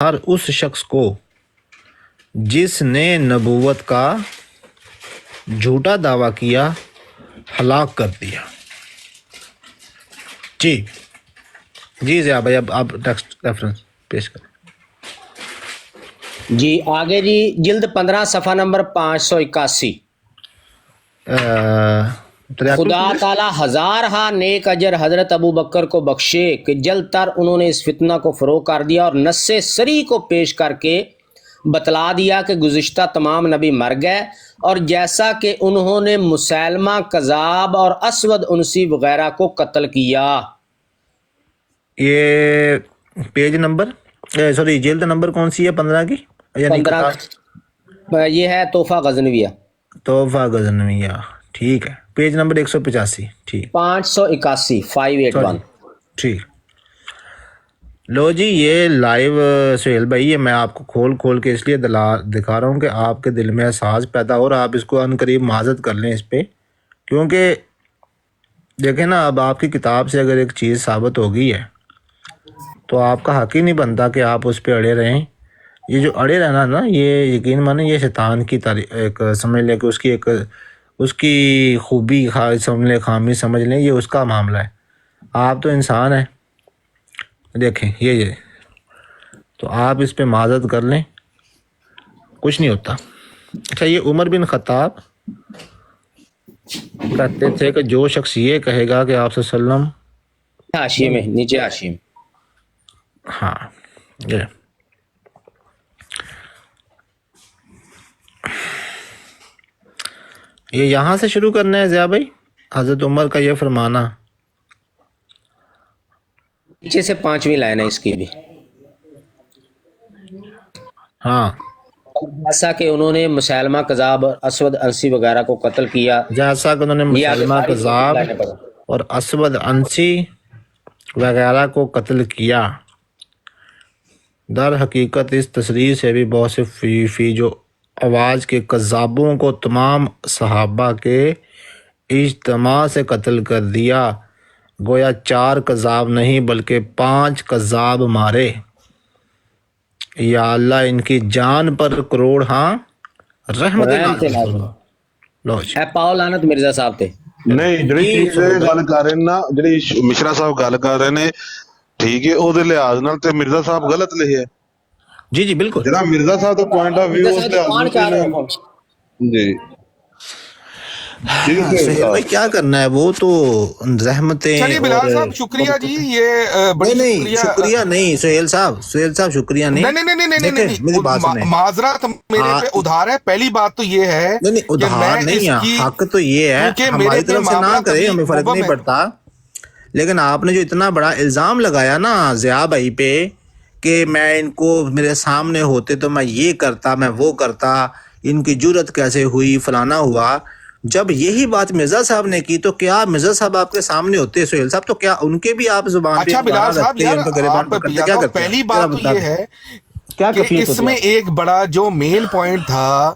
ہر اس شخص کو جس نے نبوت کا جھوٹا دعویٰ کیا ہلاک کر دیا۔ جی ضیاء بھائی اب آپ ٹیکسٹ ریفرنس پیش کریں۔ جی آگے جی جلد 15 صفحہ نمبر 581۔ خدا تعالیٰ ہزارہا نیک اجر حضرت ابو بکر کو بخشے کہ جلد تر انہوں نے اس فتنہ کو فروغ کر دیا اور نص سری کو پیش کر کے بتلا دیا کہ گزشتہ تمام نبی مر گئے، اور جیسا کہ انہوں نے مسیلمہ کذاب اور اسود انسی وغیرہ کو قتل کیا۔ یہ پیج نمبر سوری جلد نمبر کون سی ہے 15 کی؟ یعنی 15 یہ ہے تحفہ غزنویہ، تحفہ غزنویہ، ٹھیک ہے، پیج نمبر 185، ٹھیک 581 581۔ ٹھیک۔ لو جی یہ لائیو سہیل بھائی، یہ میں آپ کو کھول کے اس لیے دکھا رہا ہوں کہ آپ کے دل میں احساس پیدا ہو، اور آپ اس کو عنقریب معذرت کر لیں اس پہ، کیونکہ دیکھیں نا اب آپ کی کتاب سے اگر ایک چیز ثابت ہو گئی ہے تو آپ کا حق ہی نہیں بنتا کہ آپ اس پہ اڑے رہیں۔ یہ جو اڑے رہنا نا، یہ یقین مانیں یہ شیطان کی ایک سمجھ لیں کہ اس کی خوبی سمجھ لیں، خامی سمجھ لیں، یہ اس کا معاملہ ہے۔ آپ تو انسان ہیں، دیکھیں یہ تو آپ اس پہ معذرت کر لیں، کچھ نہیں ہوتا۔ اچھا، یہ عمر بن خطاب کہتے تھے کہ جو شخص یہ کہے گا کہ آپ صلی اللہ علیہ وسلم، حاشیے میں نیچے حاشیے میں، ہاں یہ یہاں سے شروع کرنا ہے ضیاء بھائی، حضرت عمر کا یہ فرمانا۔ نیچے سے 5ویں لائن ہے اس کی بھی، ہاں، جیسا کہ انہوں نے مسیلمہ کذاب اور اسود انسی وغیرہ کو قتل کیا۔ جیسا کہ انہوں نے یہ آگے مسلمہ ساری کذاب لائنیں پڑھو۔ اور اسود انسی وغیرہ کو قتل کیا۔ در حقیقت اس تصریح سے بھی بہت سے فی جو آواز کے کذابوں کو تمام صحابہ کے اجتماع سے قتل کر دیا، گویا 4 کذاب نہیں بلکہ 5 کذاب مارے۔ یا اللہ ان کی جان پر کروڑ ہاں رحمت لو جی۔ اے پاؤ لعنت مرزا صاحب تے نہیں جڑی چیز گل کر رہے نا، جڑی مشرا صاحب گل کر رہے نے، ٹھیک ہے، او دے لحاظ نال تے مرزا صاحب غلط لکھے ہے۔ جی بالکل، جڑا مرزا صاحب دا پوائنٹ آف ویو اس لحاظ نال جی سہیل بھائی کیا کرنا ہے، وہ تو رحمتیں۔ چلیے بلال صاحب شکریہ جی، یہ بڑی نہیں شکریہ نہیں سہیل صاحب شکریہ نہیں، نہیں میری بات سنیں، معذرت میرے پہ ادھار ہے۔ پہلی بات تو یہ ہے نہیں ادھار نہیں ہے، حق تو یہ ہے ہماری طرف سے نہ کرے، ہمیں فرق نہیں پڑتا، لیکن آپ نے جو اتنا بڑا الزام لگایا نا ضیاء بھائی پہ کہ میں ان کو میرے سامنے ہوتے تو میں یہ کرتا، میں وہ کرتا، ان کی جرت کیسے ہوئی، فلانا ہوا، جب یہی بات مرزا صاحب نے کی تو کیا مرزا صاحب آپ کے سامنے ہوتے سہیل صاحب تو کیا ان کے بھی آپ زبان پہ اچھا بلال صاحب یار پہلی بات تو یہ ہے کہ اس میں ایک بڑا جو مین پوائنٹ تھا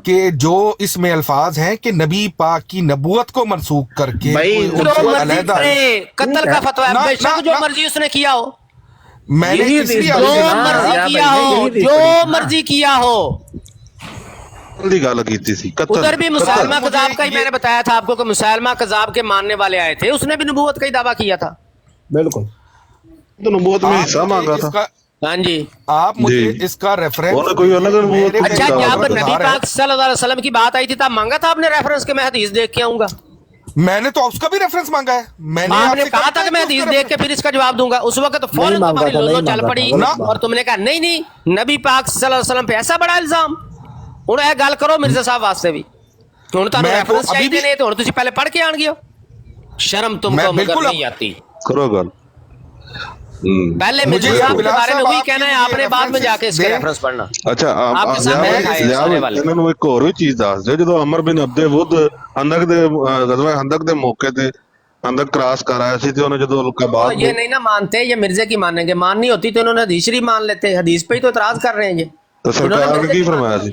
کہ جو اس میں الفاظ ہیں کہ نبی پاک کی نبوت کو منسوخ کر کے قتل کا فتویٰ ہے، بے شک جو مرضی اس نے کیا ہو، میں نے اس لیے جو مرضی کیا ہو، گل کی سی ادھر بھی مسلمہ کذاب کا ہی میں نے بتایا تھا آپ کو کہ مسلمہ کذاب کے ماننے والے آئے تھے، اس نے بھی نبوت کا ہی دعویٰ کیا تھا، بالکل تو نبوت میں حصہ مانگا تھا۔ ہاں جی، آپ مجھے اس کا ریفرنس، کوئی الگ نبوت۔ اچھا جب نبی پاک صلی اللہ علیہ وسلم کی بات آئی تھی تب مانگا تھا آپ نے ریفرنس کہ میں حدیث دیکھ کے آؤں گا؟ میں نے تو اس کا بھی ریفرنس مانگا ہے، میں نے آپ نے کہا تھا کہ میں حدیث دیکھ کے پھر اس کا جواب دوں گا، اس وقت فوراً تمہاری لولو چل پڑی اور تم نے کہا نہیں نبی پاک صلی اللہ علیہ وسلم پہ ایسا بڑا الزام، ہوں یہ گل کرو مرزا صاحب واسطے بھی، ہوں تمہیں ریفرنس چاہیے نہیں تو ہوں تسی پہلے پڑھ کے آن گے ہو، شرم تم کو مگر نہیں آتی، کرو گل پہلے مرزا صاحب کے بارے میں وہی کہنا ہے آپ نے، بعد میں جا کے اس کے ریفرنس پڑھنا۔ اچھا آپ کے سامنے انہوں نے ایک اور بھی چیز دس دے، جدو عمر بن عبد ود غزوہ خندق دے موقع تے خندق کراس کر آیا سی تے انہوں نے جدو بعد یہ نہیں نا مانتے، یہ مرزے کی مانیں گے، ماننی ہوتی تو انہوں نے حدیث شریف مان لیتے، حدیث پہ ہی تو اعتراض کر رہے ہیں یہ۔ تو سرکار نے کی فرمایا سی؟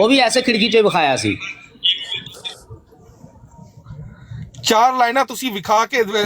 ਉਹ ਵੀ ਐਸੇ ਖਿੜਕੀ 'ਚੋਂ ਵਿਖਾਇਆ ਸੀ। 4 ਲਾਈਨਾਂ ਤੁਸੀਂ ਵਿਖਾ ਕੇ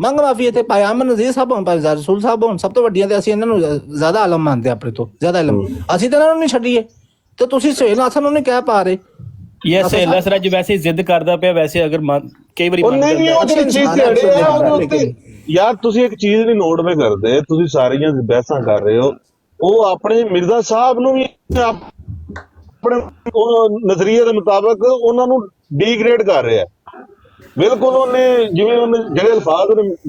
ਮੰਗ ਮਾਫੀ ਇੱਥੇ ਪਾਇਆਮਨ ਨਜ਼ੀਰ ਸਾਹਿਬ ਹੋਣ, ਭਾਈ ਰਸੂਲ ਸਾਹਿਬ ਹੋਣ, ਸਭ ਤੋਂ ਵੱਡੀਆਂ ਤੇ ਅਸੀਂ ਇਹਨਾਂ ਨੂੰ ਜ਼ਿਆਦਾ ਆਲਮ ਮੰਨਦੇ ਆਪਣੇ ਤੋਂ ਜ਼ਿਆਦਾ ਇਲਮ, ਅਸੀਂ ਤਾਂ ਇਹਨਾਂ ਨੂੰ ਨਹੀਂ ਛੱਡੀਏ ਤੇ ਤੁਸੀਂ ਸੁਹੇਲ ਨਾਸਰ ਨੂੰ ਨਹੀਂ ਕਹਿ ਪਾ ਰਹੇ। ਇਹ ਸਹੇਲਾ ਸਰ ਅੱਜ ਵੈਸੇ ਜ਼ਿੱਦ ਕਰਦਾ ਪਿਆ, ਵੈਸੇ ਅਗਰ ਕਈ ਵਾਰੀ ਉਹ ਨਹੀਂ ਉਹ ਜਿਹੜੀ ਚੀਜ਼ ਤੇ ਅੜੇ ਆ ਉਹਦੇ ਉੱਤੇ ਯਾਰ ਤੁਸੀਂ ਇੱਕ ਚੀਜ਼ ਨਹੀਂ ਨੋਟ ਵੇ ਕਰਦੇ, ਤੁਸੀਂ ਸਾਰੀਆਂ ਬਹਿਸਾਂ ਕਰ ਰਹੇ ਹੋ, ਉਹ ਆਪਣੇ ਮਿਰਜ਼ਾ ਸਾਹਿਬ ਨੂੰ ਵੀ ਆਪਣੇ ਨਜ਼ਰੀਏ ਦੇ ਮੁਤਾਬਕ ਉਹਨਾਂ ਨੂੰ ਡੀਗ੍ਰੇਡ ਕਰ ਰਿਹਾ। ਬਿਲਕੁਲ ਉਹਨੇ ਜਿਵੇਂ ਉਹਨੇ ਜਿਹੜੇ ਅਲਫਾਜ਼ ਉਹਨੇ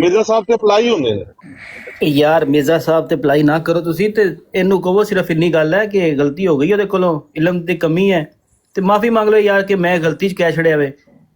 ਮਿਰਜ਼ਾ ਸਾਹਿਬ ਤੇ ਅਪਲਾਈ ਹੁੰਦੇ ਨੇ। ਯਾਰ ਮਿਰਜ਼ਾ ਸਾਹਿਬ ਤੇ ਅਪਲਾਈ ਨਾ ਕਰੋ ਤੁਸੀਂ, ਤੇ ਇਹਨੂੰ ਕਹੋ ਸਿਰਫ ਇੰਨੀ ਗੱਲ ਹੈ ਕਿ ਗਲਤੀ ਹੋ ਗਈ ਉਹਦੇ ਕੋਲੋਂ, ਇਲਮ ਦੀ ਕਮੀ ਹੈ ਤੇ ਮਾਫੀ ਮੰਗ ਲਓ ਯਾਰ ਕਿ ਮੈਂ ਗਲਤੀ 'ਚ ਕਹਿ ਛੜਿਆ ਵੇ।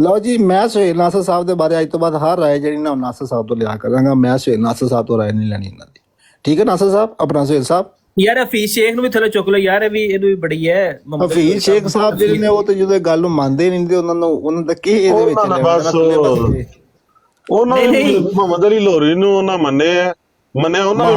ਲਓ ਜੀ, ਮੈਂ ਸੁਹੇਲ ਨਾਸਰ ਸਾਹਿਬ ਦੇ ਬਾਰੇ ਅੱਜ ਤੋਂ ਬਾਅਦ ਹਰ ਰਾਏ ਜਿਹੜੀ ਨਾ ਨਾਸਰ ਸਾਹਿਬ ਤੋਂ ਲਿਆ ਕਰਾਂਗਾ, ਮੈਂ ਸੁਹੇਲ ਨਾਸਰ ਸਾਹਿਬ ਤੋਂ ਰਾਏ ਨਹੀਂ ਲੈਣੀ ਇਹਨਾਂ ਦੀ, ਠੀਕ ਹੈ ਨਾਸਰ ਸਾਹਿਬ, ਆਪਣਾ ਸੁਹੇਲ ਸਾਹਿਬ। ਯਾਰ ਹਫੀਜ਼ ਸ਼ੇਖ ਨੂੰ ਵੀ ਥੱਲੇ ਚੁੱਕ ਲਓ ਯਾਰ, ਇਹ ਵੀ ਇਹਨੂੰ ਵੀ ਬੜੀ ਹੈ। ਹਫੀਜ਼ ਸ਼ੇਖ ਸਾਹਿਬ ਜਿਹੜੇ ਨੇ ਉਹ ਤੇ ਜਦੋਂ ਇਹ ਗੱਲ ਨੂੰ ਮੰਨਦੇ ਨਹੀਂ ਤੇ ਉਹਨਾਂ ਦਾ ਕੀ ਇਹਦੇ ਵਿੱਚ ਉਹਨਾਂ ਦਾ ਬਸ ਉਹਨਾਂ ਨੇ ਮੁਹੰਮਦ ਅਲੀ ਲਾਹੌਰੀ ਨੂੰ ਉਹਨਾਂ ਮੰਨਿਆ ਉਹਨਾਂ ਵੀ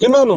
ਕਿਹਨਾਂ ਨੂੰ?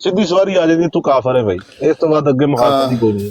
ਸਿੱਧੀ ਸਵਾਰੀ ਆ ਜਾਂਦੀ, ਤੂੰ ਕਾਫਰ ਹੈ ਭਾਈ, ਇਸ ਤੋਂ ਬਾਅਦ ਅੱਗੇ ਮੁਖਾਲਫਤ ਹੀ ਕੋਈ ਨਹੀਂ।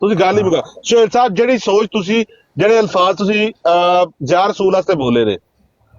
ਤੁਸੀਂ ਗੱਲ ਹੀ ਮੁਕਾ। ਸ਼ੋਇਬ ਸਾਹਿਬ ਜਿਹੜੀ ਸੋਚ ਤੁਸੀਂ, ਜਿਹੜੇ ਅਲਫਾਜ਼ ਤੁਸੀਂ ਯਾਰ ਰਸੂਲ ਵਾਸਤੇ ਬੋਲੇ ਨੇ,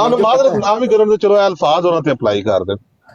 ਆਹ ਮਾਦਰਤ ਨਾ ਵੀ ਕਰਨ ਤੇ ਚਲੋ ਇਹ ਅਲਫਾਜ਼ ਉਹਨਾਂ ਤੇ ਅਪਲਾਈ ਕਰ ਦੇਣ।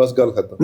ਬਸ ਗੱਲ ਖਤਮ।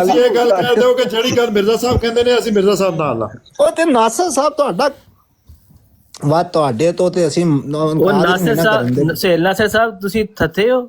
ਤੁਸੀਂ ਇਹ ਗੱਲ ਕਰਦੇ ਹੋ ਕਿ ਜਿਹੜੀ ਗੱਲ ਮਿਰਜ਼ਾ ਸਾਹਿਬ ਕਹਿੰਦੇ ਨੇ ਅਸੀਂ ਮਿਰਜ਼ਾ ਸਾਹਿਬ ਨਾਲ ਆ। ਉਹ ਤੇ ਨਾਸਿਰ ਸਾਹਿਬ ਤੁਹਾਡਾ ਵਾ, ਤੁਹਾਡੇ ਤੋਂ ਤੇ ਅਸੀਂ ਉਹ ਨਾਸਿਰ ਸਾਹਿਬ, ਸੋਹੇਲ ਨਾਸਿਰ ਸਾਹਿਬ ਤੁਸੀਂ ਥੱਥੇ ਹੋ? ਨਹੀਂ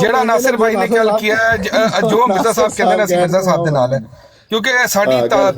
ਜਿਹੜਾ ਨਾਸਿਰ ਭਾਈ ਨੇ ਗੱਲ ਕੀਤਾ ਹੈ, ਜੋ ਮਿਰਜ਼ਾ ਸਾਹਿਬ ਕਹਿੰਦੇ ਨੇ ਅਸੀਂ ਮਿਰਜ਼ਾ ਸਾਹਿਬ ਦੇ ਨਾਲ ਹੈ, ਕਿਉਂਕਿ ਸਾਡੀ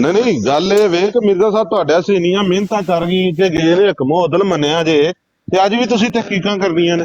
ਨਹੀਂ ਗੱਲ ਇਹ ਵੇ ਕਿ ਮਿਰਜ਼ਾ ਸਾਹਿਬ ਤੁਹਾਡੇ ਅਸੀਂ ਇੰਨੀਆਂ ਮਿਹਨਤਾਂ ਕਰ ਗਏ ਕਿ ਗਏ ਨੇ ਹਕਮੋ ਅਦਲ ਮੰਨਿਆ ਜੇ, ਤੇ ਅੱਜ ਵੀ ਤੁਸੀਂ ਤਹਿਕੀਕਾਂ ਕਰਨੀਆਂ ਨੇ।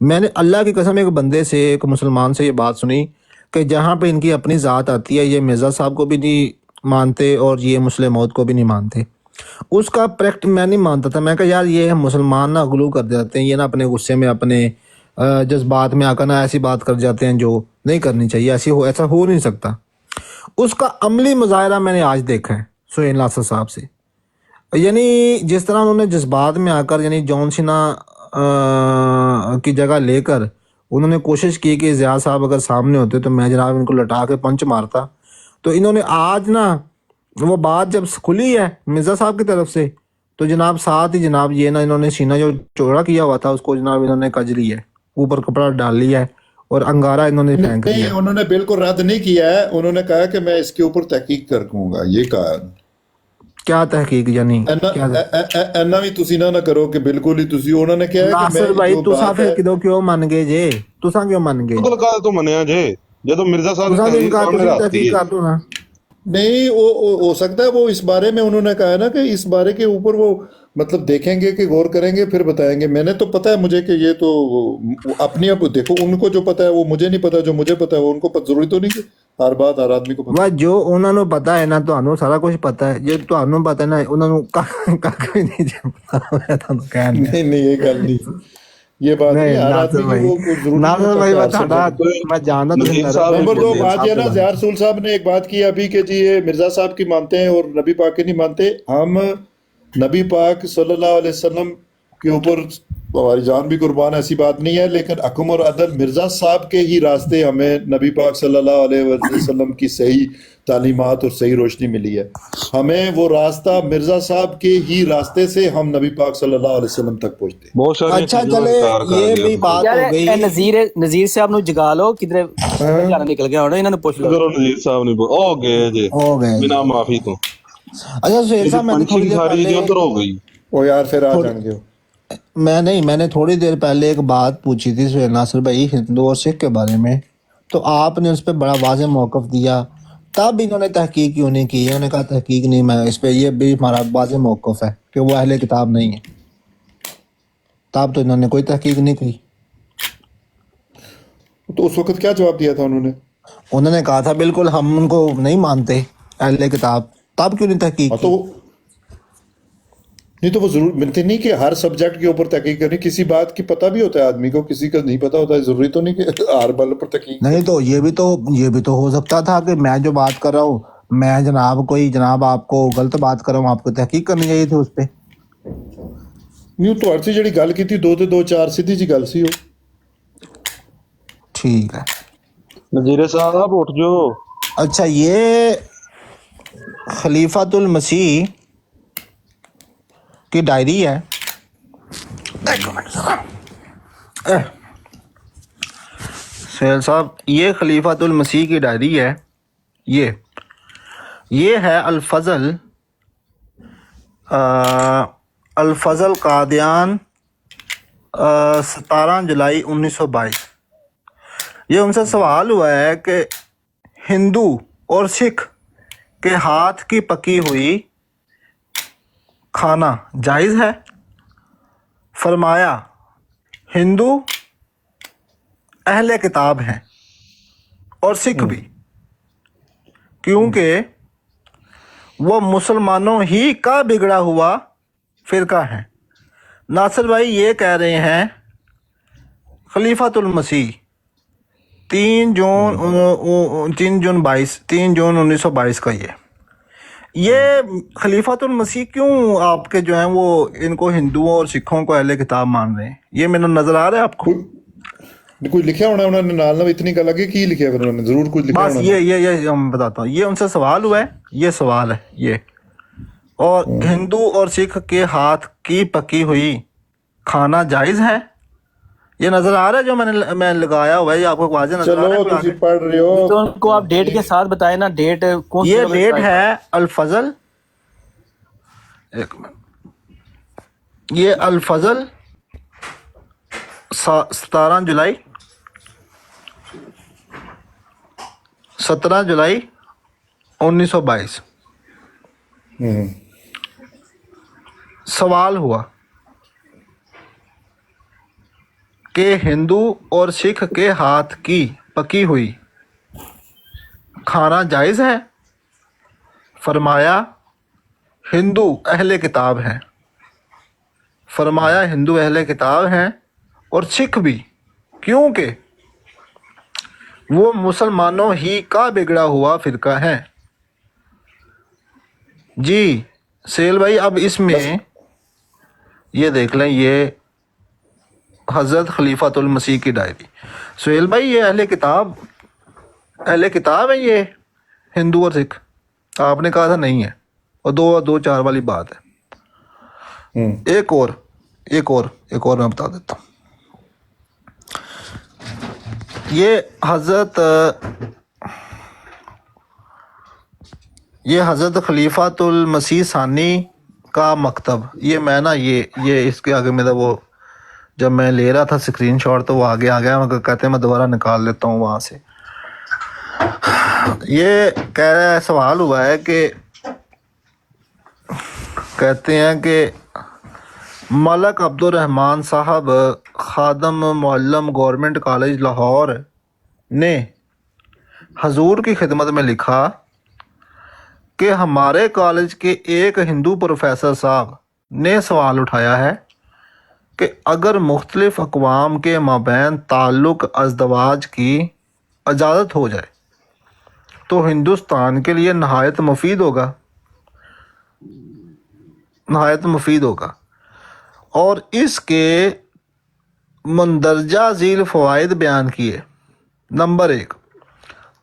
میں نے اللہ کی قسم ایک بندے سے, ایک مسلمان سے یہ بات سنی کہ جہاں پہ ان کی اپنی ذات آتی ہے یہ مرزا صاحب کو بھی نہیں مانتے اور یہ مسلم موت کو بھی نہیں مانتے. اس کا میں نہیں مانتا تھا. میں کہا یار یہ مسلمان نا غلو کر جاتے ہیں, یہ نا اپنے غصے میں اپنے جذبات میں آ کر نا ایسی بات کر جاتے ہیں جو نہیں کرنی چاہیے, ایسا ہو نہیں سکتا. اس کا عملی مظاہرہ میں نے آج دیکھا ہے سہیل ناصر صاحب سے. یعنی جس طرح انہوں نے جذبات میں آ کر یعنی جان سینا کی جگہ لے کر انہوں نے کوشش کی کہ ضیاء صاحب اگر سامنے ہوتے تو میں جناب ان کو لٹا کے پنچ مارتا. تو انہوں نے آج نا وہ بات جب کھلی ہے مرزا صاحب کی طرف سے تو جناب ساتھ ہی جناب یہ نا انہوں نے سینہ جو چوڑا کیا ہوا تھا اس کو جناب انہوں نے کج لیا ہے, اوپر کپڑا ڈال لیا ہے اور انگارہ انہوں نے پھینک دیا. نہیں, انہوں نے بالکل رد نہیں کیا ہے, انہوں نے کہا کہ میں اس کے اوپر تحقیق کروں گا. یہ کہا کیا تحقیق یعنی اینا بھی تسی نہ کرو کہ بالکل ہی تسی. انہوں نے کہا کہ ناصر بھائی تساں پھر کیوں من گئے جے, تساں کیوں من گئے بالکل کہا تو منیا جے جدو مرزا صاحب تساں تحقیق انکار سامنے رکھتی تحقیق ہے. کر دو نا. نہیں ہو سکتا ہے وہ اس بارے میں انہوں نے کہا ہے نا کہ اس بارے کے اوپر وہ مطلب دیکھیں گے کہ غور کریں گے پھر بتائیں گے. میں نے تو پتا ہے مجھے کہ یہ تو اپنی اب دیکھو ان کو جو پتا ہے وہ مجھے نہیں پتا, جو مجھے پتا ہے وہ ان کو ضروری تو نہیں کہ ہر بات ہر آدمی کو پتا. وہ جو انہوں نے پتا ہے نا تانوں سارا کچھ پتا ہے, جو تانوں پتا ہے نا انہوں نے کھ نہیں جے پتا. میں تانوں کہن نہیں یہ گل نہیں, یہ بات نہیں, ہر ناصر آدمی بھائی, کی وہ ضروری ناصر بھائی نہیں میں ہوتا. تھوڑا میں جانتا تمہیں نذیر صاحب نمبر دو بولے بات یہ نا ضیاء رسول صاحب نے ایک بات کی ابھی کہ جی یہ مرزا صاحب کی مانتے ہیں اور نبی پاک کی نہیں مانتے. ہم نبی پاک صلی اللہ علیہ وسلم کے اوپر ہماری جان بھی قربان, ایسی بات نہیں ہے, لیکن حکم اور عدل مرزا صاحب کے ہی راستے ہمیں نبی پاک صلی اللہ علیہ وسلم کی صحیح تعلیمات اور صحیح روشنی ملی ہے. ہمیں وہ راستہ مرزا صاحب کے ہی راستے سے ہم نبی پاک صلی اللہ علیہ وسلم تک پہنچتے ہیں. بہت ساری اچھا چیزوں چلے انکار کر یہ گیا. بھی بات یار ہو گئی. نذیر صاحب نو جگا لو, کدھر جانا نکل گیا ہونا, انہوں نے پوچھ لو. کرو نذیر صاحب نے او گئے جے ہو گئے. بنا معافی تو اچھا سہیل صاحب میں نے تھوڑی پنچنگ دیر ساری پہلے ادھر ہو گئی. او یار پھر آ جان گے. میں نے تھوڑی دیر پہلے ایک بات پوچھی تھی سہیل ناصر بھائی ہندو اور سکھ کے بارے میں, تو آپ نے اس پہ بڑا واضح موقف دیا. تب انہوں نے تحقیق کیوں نہیں کی؟ انہوں نے کہا تحقیق نہیں, میں اس پہ یہ بھی ہمارا واضح موقف ہے کہ وہ اہل کتاب نہیں ہے. تب تو انہوں نے کوئی تحقیق نہیں کی. تو اس وقت کیا جواب دیا تھا انہوں نے؟ انہوں نے کہا تھا بالکل ہم ان کو نہیں مانتے اہل کتاب. تب کیوں نہیں تحقیق کی؟ تو نہیں تو وہ ضرور ملتے نہیں کہ ہر سبجیکٹ کے اوپر تحقیق کرنی, کسی بات کی پتہ بھی ہوتا ہے آدمی کو, کسی کا نہیں پتہ ہوتا ہے. ضروری تو نہیں کہ ہر بل پر تحقیق. نہیں تو یہ بھی تو ہو سکتا تھا کہ میں جو بات کر رہا ہوں میں جناب آپ کو غلط بات کر رہا ہوں, آپ کو تحقیق کرنی چاہیے تھی اس پہ. نہیں تو ہر سی جڑی گل کی تھی 2 تے 2 4 سیدھی جی گل سی. ہو ٹھیک ہے. نذیر صاحب اٹھ جو. اچھا یہ خلیفۃ المسیح کی ڈائری ہے. سہیل صاحب یہ خلیفۃ المسیح کی ڈائری ہے. یہ ہے الفضل قادیان 17 جولائی 1922. یہ ان سے سوال ہوا ہے کہ ہندو اور سکھ کے ہاتھ کی پکی ہوئی کھانا جائز ہے؟ فرمایا ہندو اہل کتاب ہیں اور سکھ بھی, کیونکہ وہ مسلمانوں ہی کا بگڑا ہوا فرقہ ہے. ناصر بھائی یہ کہہ رہے ہیں خلیفۃ المسیح 3 جون 1922 کا. یہ خلیفۃ المسیح کیوں آپ کے جو ہیں وہ ان کو ہندوؤں اور سکھوں کو اہل کتاب مان رہے ہیں؟ یہ میرا نظر آ رہا ہے آپ کو. کوئی لکھا ہونا انہوں نے نال اتنی گل لگی کی لکھا پھر انہوں نے ضرور کچھ لکھا بس ہونا. یہ میں بتاتا ہوں, یہ ان سے سوال ہوا ہے, یہ سوال ہے یہ. اور ہندو اور سکھ کے ہاتھ کی پکی ہوئی کھانا جائز ہے؟ یہ نظر آ رہا ہے جو میں لگایا ہوا ہے, یہ آپ کو واضح نظر آ رہا ہے؟ چلو تسی پڑھ رہے ہو تو ان کو آپ ڈیٹ کے ساتھ بتائیں نا, ڈیٹ کون سی. یہ ڈیٹ ہے الفضل, ایک منٹ, یہ الفضل 17 جولائی 1922. سوال ہوا کہ ہندو اور سکھ کے ہاتھ کی پکی ہوئی کھانا جائز ہے؟ فرمایا ہندو اہل کتاب ہیں، فرمایا ہندو اہل کتاب ہیں اور سکھ بھی، کیونکہ وہ مسلمانوں ہی کا بگڑا ہوا فرقہ ہے۔ جی سیل بھائی، اب اس میں یہ دیکھ لیں، یہ حضرت خلیفۃ المسیح کی ڈائری۔ سہیل بھائی یہ اہل کتاب ہے یہ ہندو اور سکھ؟ آپ نے کہا تھا نہیں ہے، اور دو چار والی بات ہے۔ ایک اور میں بتا دیتا ہوں۔ یہ حضرت خلیفۃ المسیح ثانی کا مکتب، یہ میں نا یہ اس کے آگے میرا وہ جب میں لے رہا تھا اسکرین شاٹ تو وہ آگے آ گیا، مگر کہتے ہیں میں دوبارہ نکال لیتا ہوں وہاں سے۔ یہ کہہ رہا ہے، سوال ہوا ہے کہ کہتے ہیں کہ ملک عبد الرحمان صاحب خادم معلم گورنمنٹ کالج لاہور نے حضور کی خدمت میں لکھا کہ ہمارے کالج کے ایک ہندو پروفیسر صاحب نے سوال اٹھایا ہے کہ اگر مختلف اقوام کے مابین تعلق ازدواج کی اجازت ہو جائے تو ہندوستان کے لیے نہایت مفید ہوگا اور اس کے مندرجہ ذیل فوائد بیان کیے۔ نمبر 1،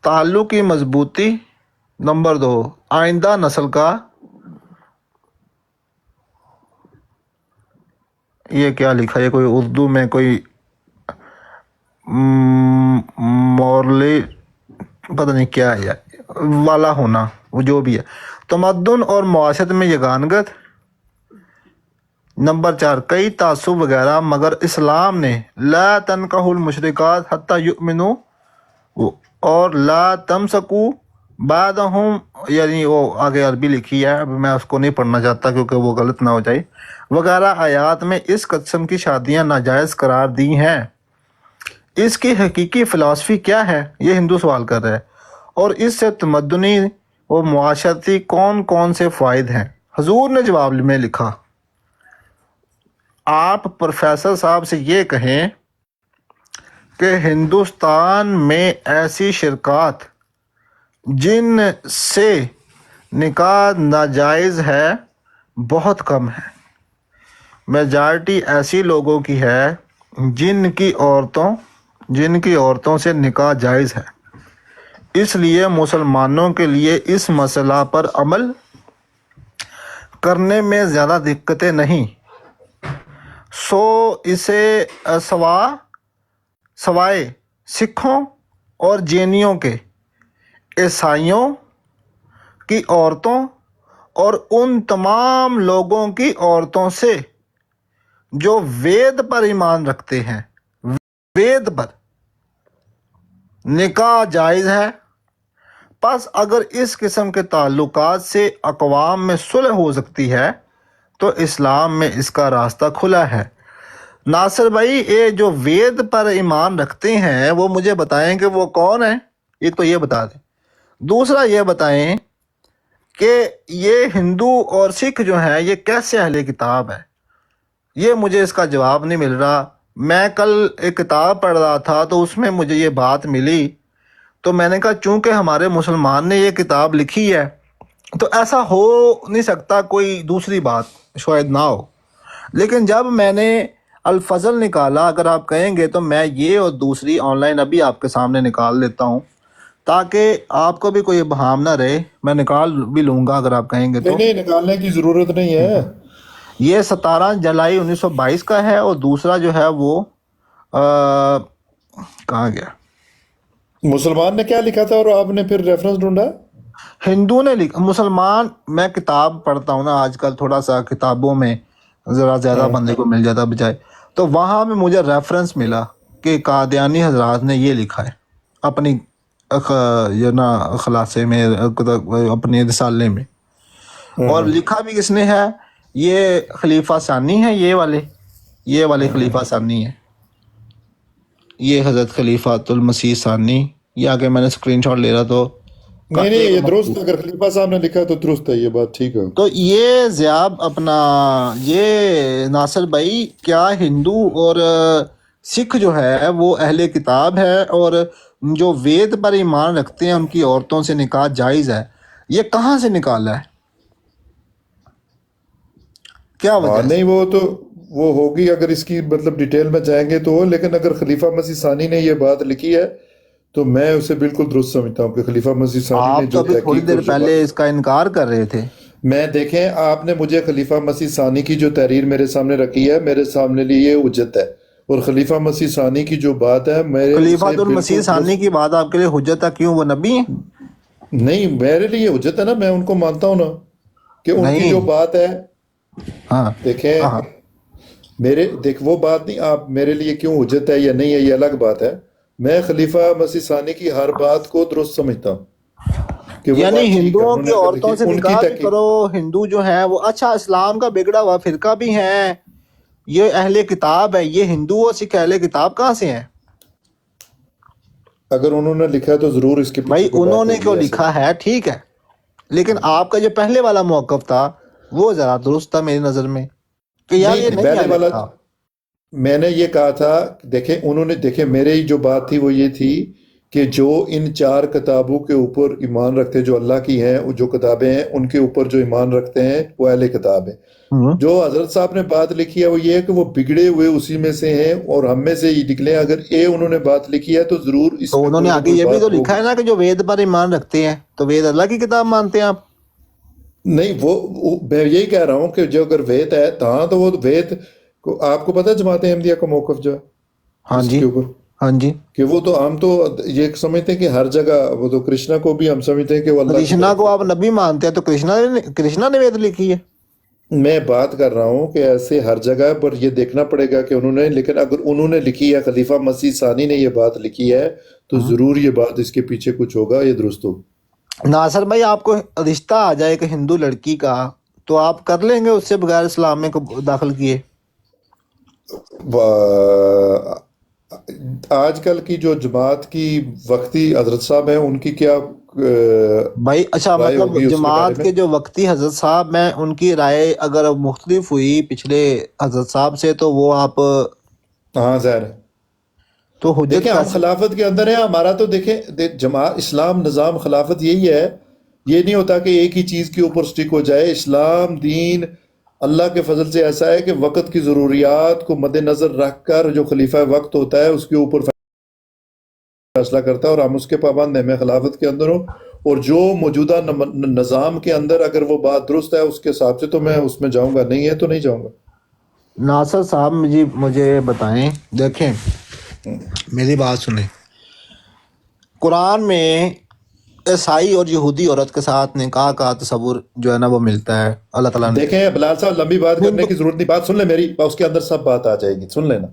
تعلق کی مضبوطی۔ نمبر 2، آئندہ نسل کا، یہ کیا لکھا ہے، کوئی اردو میں کوئی مورلی پتہ نہیں کیا ہے والا ہونا، وہ جو بھی ہے، تمدن اور معاشرت میں یگانگت۔ نمبر 4، کئی تعصب وغیرہ، مگر اسلام نے لا تنکحوا المشرکات حتی یؤمنوا اور لا تمسکوا بعدہم، یعنی وہ آگے عربی لکھی ہے، اب میں اس کو نہیں پڑھنا چاہتا کیونکہ وہ غلط نہ ہو جائے، وغیرہ آیات میں اس قسم کی شادیاں ناجائز قرار دی ہیں۔ اس کی حقیقی فلسفی کیا ہے؟ یہ ہندو سوال کر رہا ہے، اور اس سے تمدنی و معاشرتی کون کون سے فوائد ہیں؟ حضور نے جواب میں لکھا، آپ پروفیسر صاحب سے یہ کہیں کہ ہندوستان میں ایسی شرکات جن سے نکاح ناجائز ہے بہت کم ہے، میجارٹی ایسی لوگوں کی ہے جن کی عورتوں سے نکاح جائز ہے۔ اس لیے مسلمانوں کے لیے اس مسئلہ پر عمل کرنے میں زیادہ دقتیں نہیں، سو اسے سوائے سکھوں اور جینیوں کے، عیسائیوں کی عورتوں اور ان تمام لوگوں کی عورتوں سے جو وید پر ایمان رکھتے ہیں، وید پر نکاح جائز ہے۔ پس اگر اس قسم کے تعلقات سے اقوام میں صلح ہو سکتی ہے تو اسلام میں اس کا راستہ کھلا ہے۔ ناصر بھائی، یہ جو وید پر ایمان رکھتے ہیں وہ مجھے بتائیں کہ وہ کون ہیں؟ ایک تو یہ بتا دیں، دوسرا یہ بتائیں کہ یہ ہندو اور سکھ جو ہیں یہ کیسے اہل کتاب ہے؟ یہ مجھے اس کا جواب نہیں مل رہا۔ میں کل ایک کتاب پڑھ رہا تھا تو اس میں مجھے یہ بات ملی، تو میں نے کہا چونکہ ہمارے مسلمان نے یہ کتاب لکھی ہے تو ایسا ہو نہیں سکتا کوئی دوسری بات شاید نہ ہو، لیکن جب میں نے الفضل نکالا، اگر آپ کہیں گے تو میں یہ اور دوسری آن لائن ابھی آپ کے سامنے نکال لیتا ہوں تاکہ آپ کو بھی کوئی ابہام نہ رہے، میں نکال بھی لوں گا اگر آپ کہیں گے تو۔ نہیں نکالنے کی ضرورت نہیں ہے۔ یہ 17 جولائی 1922 کا ہے، اور دوسرا جو ہے وہ کہاں گیا، مسلمان نے کیا لکھا تھا اور آپ نے پھر ریفرنس ڈھونڈا؟ ہندو نے لکھا، مسلمان، میں کتاب پڑھتا ہوں نا آج کل، تھوڑا سا کتابوں میں ذرا زیادہ بندے کو مل جاتا بجائے، تو وہاں میں مجھے ریفرنس ملا کہ قادیانی حضرات نے یہ لکھا ہے اپنی خلاصے میں، اپنے رسالے میں، اور لکھا بھی کس نے ہے؟ یہ خلیفہ ثانی ہے، یہ والے خلیفہ ثانی ہے۔ یہ حضرت خلیفۃ المسیح ثانی، یہ آگے میں نے اسکرین شاٹ لے رہا تو نہیں یہ درست، اگر خلیفہ صاحب نے لکھا تو درست ہے، یہ بات ٹھیک ہے۔ تو یہ ضیاب اپنا یہ ناصر بھائی، کیا ہندو اور سکھ جو ہے وہ اہل کتاب ہے، اور جو وید پر ایمان رکھتے ہیں ان کی عورتوں سے نکاح جائز ہے، یہ کہاں سے نکالا ہے؟ کیا وجہ ہے؟ نہیں وہ تو وہ ہوگی، اگر اس کی مطلب ڈیٹیل میں جائیں گے تو، لیکن اگر خلیفہ مسیح ثانی نے یہ بات لکھی ہے تو میں اسے بالکل درست سمجھتا ہوں کہ خلیفہ مسیح ثانی نے آپ تو جو ابھی تھوڑی دیر پہلے اس کا انکار کر رہے تھے۔ میں دیکھیں، آپ نے مجھے خلیفہ مسیح ثانی کی جو تحریر میرے سامنے رکھی ہے، میرے سامنے لیے یہ حجت ہے، اور خلیفہ مسیح ثانی کی جو بات ہے میرے خلیفۃ المسیح ثانی کی بات آپ کے لیے حجت ہے، کیوں؟ وہ نبی ہیں؟ نہیں، میرے لیے حجت ہے نا، میں ان کو مانتا ہوں نا کہ ان کی جو بات ہے، ہاں دیکھیں وہ بات نہیں، آپ میرے لیے کیوں حجت ہے یا نہیں ہے یہ الگ بات ہے، میں خلیفہ مسیح ثانی کی ہر بات کو درست سمجھتا ہوں کہ وہ یعنی بات ٹھیک ہے، ہندوؤں انہوں کی نے اگر عورتوں لکھی، سے ان کی نکاح بھی تحقیق۔ کرو، ہندو جو ہیں وہ اچھا اسلام کا بگڑا ہوا فرقہ بھی ہیں، یہ اہل کتاب ہے، یہ ہندو اور سکھ اہل کتاب کہاں سے ہیں؟ اگر انہوں نے لکھا ہے تو ضرور اس کے بھائی پیچھے کوئی انہوں بات نے ہوگی کیوں ایسے۔ لکھا ہے ٹھیک ہے، لیکن آپ کا جو پہلے والا موقف تھا وہ ذرا درست تھا میری نظر میں، کہ یار یہ نہیں، نہیں پہلے اہل والا کتاب۔ میں نے یہ کہا تھا، دیکھیں انہوں نے، دیکھیں میری جو بات تھی وہ یہ تھی کہ جو ان 4 کتابوں کے اوپر ایمان رکھتے ہیں جو اللہ کی ہیں، جو کتابیں ہیں ان کے اوپر جو ایمان رکھتے ہیں وہ اہل کتاب ہیں۔ جو حضرت صاحب نے بات لکھی ہے وہ یہ ہے کہ وہ بگڑے ہوئے اسی میں سے ہیں اور ہم میں سے ہی نکلے، اگر انہوں نے بات لکھی ہے تو ضرور اس تو میں انہوں نے کوئی نہ آگے کوئی یہ بھی بات تو ہوگی۔ لکھا ہے نا کہ جو وید پر ایمان رکھتے ہیں، تو وید اللہ کی کتاب مانتے ہیں آپ؟ نہیں، وہ میں یہی کہہ رہا ہوں کہ جو اگر وید ہے تو وہ وید کو، آپ کو پتہ ہے جماعت احمدیہ کا موقف جو ہے ہاں اس جی، کے اوپر، ہاں جی۔ کہ وہ تو ہم تو یہ سمجھتے ہیں کہ ہر جگہ، وہ تو کرشنا کو بھی ہم سمجھتے ہیں کہ وہ اللہ کی کرشنا طرف کو سے۔ آپ نبی مانتے ہیں، تو کرشنا نے وید لکھی ہے؟ میں بات کر رہا ہوں کہ ایسے ہر جگہ پر یہ دیکھنا پڑے گا کہ انہوں نے، لیکن اگر انہوں نے لکھی ہے، خلیفہ مسیح ثانی نے یہ بات لکھی ہے تو ضرور یہ بات اس کے پیچھے کچھ ہوگا، یہ درست ہو۔ ناصر بھائی، آپ کو رشتہ آ جائے کہ ہندو لڑکی کا، تو آپ کر لیں گے اس سے بغیر اسلام میں داخل کیے؟ آج کل کی جو جماعت کی وقتی حضرت صاحب ہیں ان کی کیا بھائی اچھا، رائے مطلب ہوگی اس کے بارے جماعت میں؟ کے جو وقتی حضرت صاحب میں ان کی رائے اگر مختلف ہوئی پچھلے حضرت صاحب سے، تو وہ آپ ہاں ظاہر ہے، تو حجت دیکھیں ہم کیسے؟ خلافت کے اندر ہیں، ہمارا تو دیکھیں جماعت اسلام نظام خلافت یہی ہے، یہ نہیں ہوتا کہ ایک ہی چیز کے اوپر سٹک ہو جائے۔ اسلام دین اللہ کے فضل سے ایسا ہے کہ وقت کی ضروریات کو مد نظر رکھ کر جو خلیفہ وقت ہوتا ہے اس کے اوپر فیصلہ کرتا ہے، اور ہم اس کے پابند ہیں، میں خلافت کے اندر ہوں، اور جو موجودہ نظام کے اندر اگر وہ بات درست ہے اس کے حساب سے تو میں اس میں جاؤں گا، نہیں ہے تو نہیں جاؤں گا۔ ناصر صاحب مجھے بتائیں، دیکھیں میری بات سنیں، قرآن میں عیسائی اور یہودی عورت کے ساتھ نکاح کا تصور جو ہے نا وہ ملتا ہے، اللہ تعالیٰ نے۔ دیکھیں بلال صاحب، لمبی بات کرنے کی ضرورت نہیں، بات سن لیں میری، اس کے اندر سب بات آ جائے گی، سن لینا۔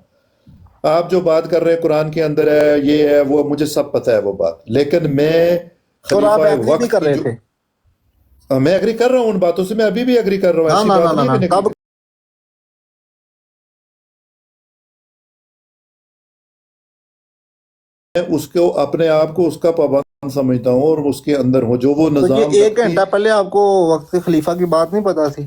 آپ جو بات کر رہے ہیں قرآن کے اندر ہے، یہ ہے وہ، مجھے سب پتہ ہے وہ بات، لیکن میں اور آپ خلیفہ ایگری بھی وقت کر کی رہے جو، تھے؟ میں ایگری کر رہا ہوں ان باتوں سے، میں ابھی بھی ایگری کر رہا ہوں، نہ ایسی نہ بات نہ نہیں ہے نہ کہ کب؟ نہیں۔ میں اس کو اپنے آپ کو اس کا پابند سمجھتا ہوں اور اس کے اندر ہوں جو وہ تو نظام یہ ایک وقتی، گھنٹہ پہلے آپ کو وقت خلیفہ کی بات نہیں پتا تھی؟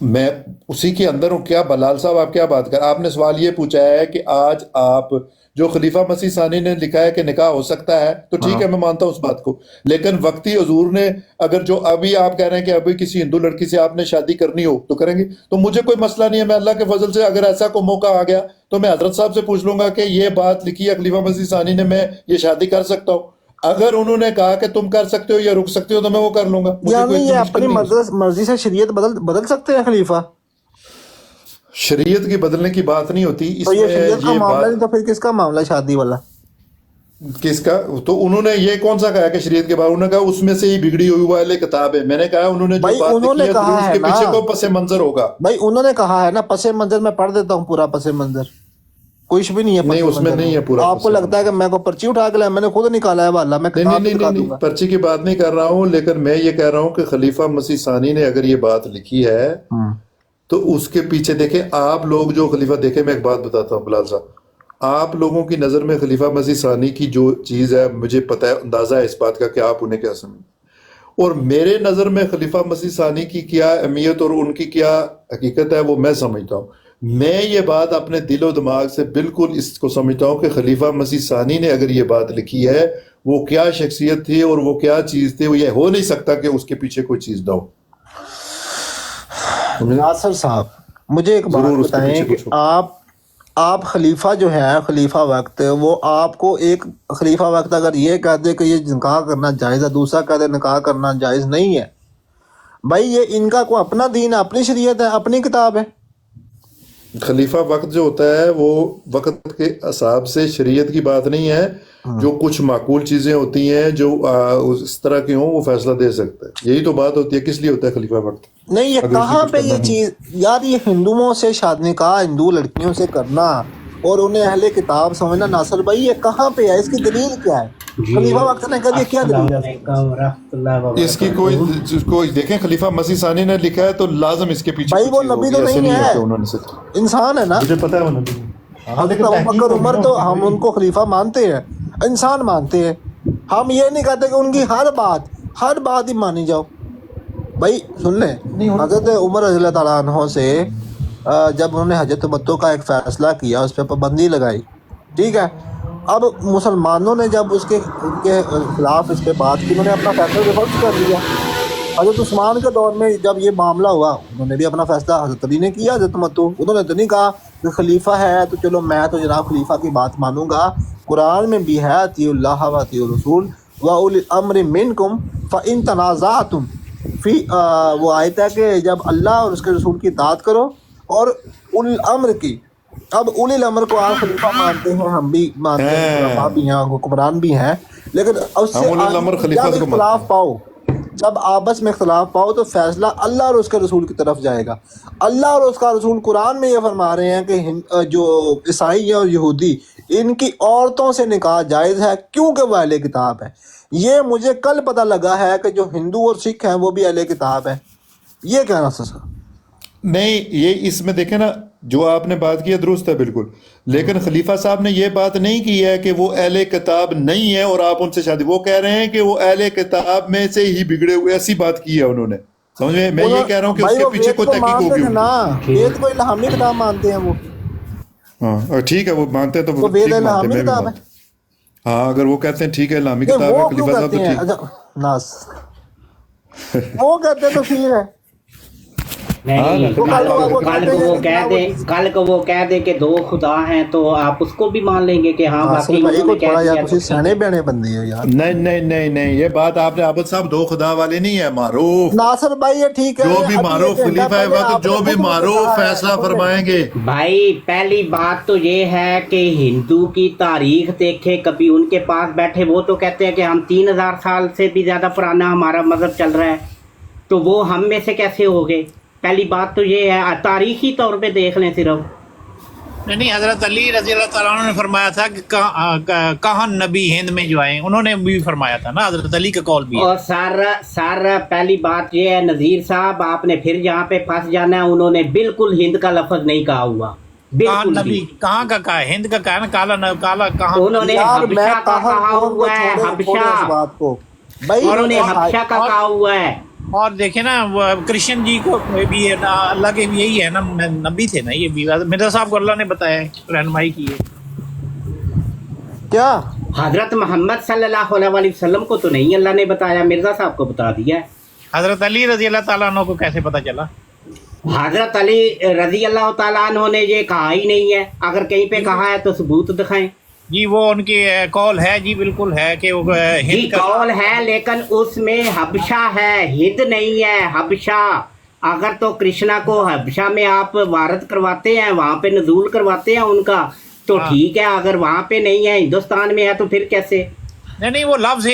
میں اسی کے اندر ہوں۔ کیا بلال صاحب آپ کیا بات کر، آپ نے سوال یہ پوچھا ہے کہ آج آپ جو خلیفہ مسیح ثانی نے لکھا ہے کہ نکاح ہو سکتا ہے، تو ٹھیک ہے میں مانتا ہوں اس بات کو، لیکن وقتی حضور نے اگر جو ابھی آپ کہہ رہے ہیں کہ ابھی کسی ہندو لڑکی سے آپ نے شادی کرنی ہو تو کریں گے، تو مجھے کوئی مسئلہ نہیں ہے، میں اللہ کے فضل سے اگر ایسا کوئی موقع آ گیا تو میں حضرت صاحب سے پوچھ لوں گا کہ یہ بات لکھی ہے خلیفہ مسیح ثانی نے، میں یہ شادی کر سکتا ہوں، اگر انہوں نے کہا کہ تم کر سکتے ہو یا رک سکتے ہو تو میں وہ کر لوں گا، مجھے کوئی یعنی اتنی یہ مشکل اپنی نہیں ہے۔ مرضی سے شریعت بدل سکتے ہیں خلیفہ؟ شریعت کی بدلنے کی بات نہیں ہوتی اس تو یہ میں، شریعت کا یہ معاملہ بات نہیں، تو پھر کس کا معاملہ ہے شادی والا؟ کس کا؟ تو انہوں نے یہ کون سا کہا کہ شریعت کے بارے، انہوں نے کہا اس میں سے ہی بگڑی ہوئی وہ اہل کتاب ہے، میں نے کہا انہوں نے جو بھائی بات انہوں لکھی نے ہے ضرور کہا اس ہے کے نا، پیچھے کوئی پس منظر ہوگا۔ بھائی انہوں نے کہا ہے نا، پس منظر میں پڑھ دیتا ہوں پورا پس منظر، کچھ بھی نہیں ہے نہیں پس اس میں منظر نہیں ہے پورا آپ پس کو لگتا ہے کہ منظر، میں کو پرچی اٹھا کے لایا، میں نے خود نکالا ہے والا، میں نہیں نہیں کتاب بھی نہیں دکھا نہیں دوں نہیں، گا۔ پرچی کی بات نہیں کر رہا ہوں، لیکن میں یہ کہہ رہا ہوں کہ خلیفہ مسیح ثانی نے اگر یہ بات لکھی ہے تو اس کے پیچھے دیکھیں آپ لوگ جو خلیفہ، دیکھیں میں ایک بات بتاتا ہوں بلال صاحب، آپ لوگوں کی نظر میں خلیفہ مسیح ثانی کی جو چیز ہے مجھے پتہ ہے، اندازہ ہے اس بات کا کہ آپ انہیں کیا سمجھیں، اور میرے نظر میں خلیفہ مسیح ثانی کی کیا اہمیت اور ان کی کیا حقیقت ہے وہ میں سمجھتا ہوں۔ میں یہ بات اپنے دل و دماغ سے بالکل اس کو سمجھتا ہوں کہ خلیفہ مسیح ثانی نے اگر یہ بات لکھی ہے وہ کیا شخصیت تھی اور وہ کیا چیز تھی، وہ یہ ہو نہیں سکتا کہ اس کے پیچھے کوئی چیز نہ ہو۔ ناصر صاحب مجھے ایک بات ضرور اس کے بتائیں پیچھے کہ کچھ ہو۔ آپ خلیفہ جو ہے، خلیفہ وقت، وہ آپ کو ایک خلیفہ وقت اگر یہ کہہ دے کہ یہ نکاح کرنا جائز ہے، دوسرا کہہ دے نکاح کرنا جائز نہیں ہے، بھائی یہ ان کا کوئی اپنا دین ہے، اپنی شریعت ہے، اپنی کتاب ہے۔ خلیفہ وقت جو ہوتا ہے وہ وقت کے حساب سے شریعت کی بات نہیں ہے، جو کچھ معقول چیزیں ہوتی ہیں جو اس طرح کی ہوں وہ فیصلہ دے سکتا ہے، یہی تو بات ہوتی ہے۔ کس لیے ہوتا ہے خلیفہ وقت؟ نہیں یہ اگر کہاں کچھ پہ کرنا یہ ہو۔ چیز یار، یہ ہندوؤں سے شادی نکاح ہندو لڑکیوں سے کرنا اور انہیں اہل کتاب سمجھنا، ناصر بھائی یہ کہاں پہ ہے؟ اس کی دلیل کیا ہے؟ خلیفہ وقت نے کہا یہ کیا دلیل ہے؟ علیکم ورحمۃ اللہ اس کی کوئی دیکھیں، خلیفہ مسیح ثانی نے لکھا ہے تو لازم اس کے پیچھے بھائی کوئی وہ چیز نبی ہوگی، تو ایسے نہیں نہیں ہے ہے، کہ انہوں نے صرف، انسان ہے نا۔ مجھے پتا ہے وہ نبی۔ حضرت ابوبکر عمر تو ہم ان کو خلیفہ مانتے ہیں، انسان مانتے ہیں، ہم یہ نہیں کہتے کہ ان کی ہر بات ہی مانی جاؤ۔ بھائی سن لیں، حضرت عمر رضی اللہ تعالیٰ عنہ سے جب انہوں نے حج تمتع کا ایک فیصلہ کیا، اس پہ پابندی لگائی، ٹھیک ہے، اب مسلمانوں نے جب ان کے خلاف اس پہ بات کی، انہوں نے اپنا فیصلہ ریورس کر لیا۔ حضرت عثمان کے دور میں جب یہ معاملہ ہوا، انہوں نے بھی اپنا فیصلہ حضرت علی نے کیا، حضرت تمتع، انہوں نے تو نہیں کہا کہ خلیفہ ہے تو چلو میں تو جناب خلیفہ کی بات مانوں گا۔ قرآن میں بھی ہے اطیعوا اللہ و اطیعوا الرسول واولی الامر منکم فان تنازعتم فی، وہ آیت ہے کہ جب اللہ اور اس کے رسول کی اطاعت کرو اور اولی الامر کی۔ اب اولی الامر کو آپ خلیفہ مانتے ہیں، ہم بھی مانتے ہیں، خلفاء بھی ہیں، حکمران بھی ہیں، لیکن اس سے ہم اولی الامر خلیفہ جب کو اختلاف پاؤ، جب آپس میں اختلاف پاؤ تو فیصلہ اللہ اور اس کے رسول کی طرف جائے گا۔ اللہ اور اس کا رسول قرآن میں یہ فرما رہے ہیں کہ جو عیسائی اور یہودی، ان کی عورتوں سے نکاح جائز ہے کیونکہ وہ اہل کتاب ہے۔ یہ مجھے کل پتہ لگا ہے کہ جو ہندو اور سکھ ہیں وہ بھی اہل کتاب ہیں۔ یہ کہنا سر نہیں، یہ اس میں دیکھیں نا، جو آپ نے بات کی ہے درست ہے بالکل، لیکن خلیفہ صاحب نے یہ بات نہیں کی ہے کہ وہ اہل کتاب نہیں ہے اور آپ ان سے شادی، وہ کہہ رہے ہیں کہ وہ اہل کتاب میں سے ہی بگڑے ہوئے، ایسی بات کی ہے انہوں نے، سمجھ میں یہ کہہ رہا ہوں کہ اس کے پیچھے کوئی تحقیق ہوگی نا، وید کو الہامی کتاب مانتے ہیں وہ۔ ہاں ٹھیک ہے، وہ مانتے ہیں تو وہ وید ٹھیک مانتے ہیں، الہامی میں بھی کتاب ہے۔ مانتا ہوں۔ ہاں اگر وہ کہتے ہیں ٹھیک ہے الہامی نہیں، کتاب ہے وہ کیوں خلیفہ صاحب کہتے تو ہیں؟ ٹھیک۔ اچھا ناس وہ کہتے ہیں تو ٹھیک ہے۔ نہیں، تو کل کو وہ کہتے ہیں کہ کل کو وہ کہہ دے کہ دو خدا ہیں تو آپ اس کو بھی مان لیں گے کہ ہاں ناصر باقی بھائی انہوں کو نے کہہ تھوڑا دیا یار تو تسی ٹھیک سیانے ہے۔ بیانے بندے ہو یار۔ نہیں، یہ بات آپ نے عابد صاحب دو خدا والے نہیں ہے، معروف ناصر بھائی یہ ٹھیک ہے، جو بھی ابھی معروف ایک گھنٹہ خلیفہ پہلے وقت آپ جو نے بھی خود مجھے معروف کہا ہے، فیصلہ سمجھ لیں۔ فرمائیں گے۔ بھائی پہلی بات تو یہ ہے کہ ہندو کی تاریخ دیکھے، کبھی ان کے پاس بیٹھے، وہ تو کہتے ہیں کہ ہم 3000 سال سے بھی زیادہ پرانا ہمارا مذہب چل رہا ہے، تو وہ ہم میں سے کیسے ہو گئے؟ پہلی بات تو یہ ہے، تاریخی طور پہ دیکھ لیں صرف۔ نہیں حضرت علی رضی اللہ تعالیٰ عنہ نے فرمایا تھا کہ کہاں نبی ہند میں جو آئے، انہوں نے بھی فرمایا تھا نا، حضرت علی کا قول بھی ہے۔ اور سر پہلی بات یہ ہے نذیر صاحب، آپ نے پھر جہاں پہ پھنس جانا ہے، انہوں نے بالکل ہند کا لفظ نہیں کہا ہوا، کہاں بالکل نبی بھی۔ کہاں کا کہا ہے؟ ہند کا کہا ہے نا، کالا کہاں؟ انہوں نے یار میں حبشہ کا کہاں کہا کون کو ہوا ہے، چھوڑے اس حبشہ، بات کو بھائی، انہوں نے حبشہ کا کہا ہوا ہے۔ اور دیکھیں نا، وہ کرشن جی کو بھی اللہ کے بھی یہی ہے نا، نبی تھے نا، یہ بھی مرزا صاحب کو اللہ نے بتایا ہے، رہنمائی کی ہے۔ کیا حضرت محمد صلی اللہ علیہ وسلم کو تو نہیں اللہ نے بتایا، مرزا صاحب کو بتا دیا ہے۔ حضرت علی رضی اللہ تعالیٰ عنہ کو کیسے پتہ چلا؟ حضرت علی رضی اللہ تعالیٰ عنہ نے یہ کہا ہی نہیں ہے، اگر کہیں پہ کہا ہے تو ثبوت دکھائیں۔ جی وہ ان کی قول ہے، جی بالکل ہے کہ وہ جی ہند کا قول ہے، لیکن اس میں حبشہ ہے، ہند نہیں ہے، حبشہ۔ اگر تو کرشنا کو حبشہ میں آپ وارد کرواتے ہیں، وہاں پہ نزول کرواتے ہیں ان کا، تو ٹھیک ہے، اگر وہاں پہ نہیں ہے، ہندوستان میں ہے، تو پھر کیسے؟ نہیں وہ لفظ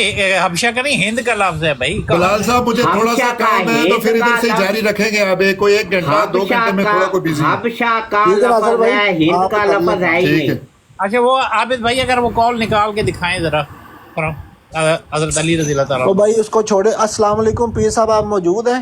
حبشہ کا نہیں، ہند کا لفظ ہے بھائی۔ بلال صاحب مجھے تھوڑا سا حبشہ کا کام ہے تو پھر ادھر سے ہند کا جاری رکھیں گے، آپ کوئی 1 گھنٹہ 2 گھنٹے میں تھوڑا کوئی بزی ہے۔ حبشہ کا ٹھیک ہے ناصر لفظ بھائی، ہے، ہند آپ کا کر لیں۔ لفظ ہے ہی ٹھیک ہے، نہیں۔ اچھا وہ عابد بھائی اگر وہ کال نکال کے دکھائیں ذرا، حضرت علی رضی اللہ تعالیٰ تو عنہ۔ بھائی اس کو چھوڑے۔ السلام علیکم پیر صاحب، آپ موجود ہیں؟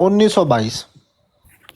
1922।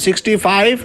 65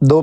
2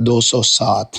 207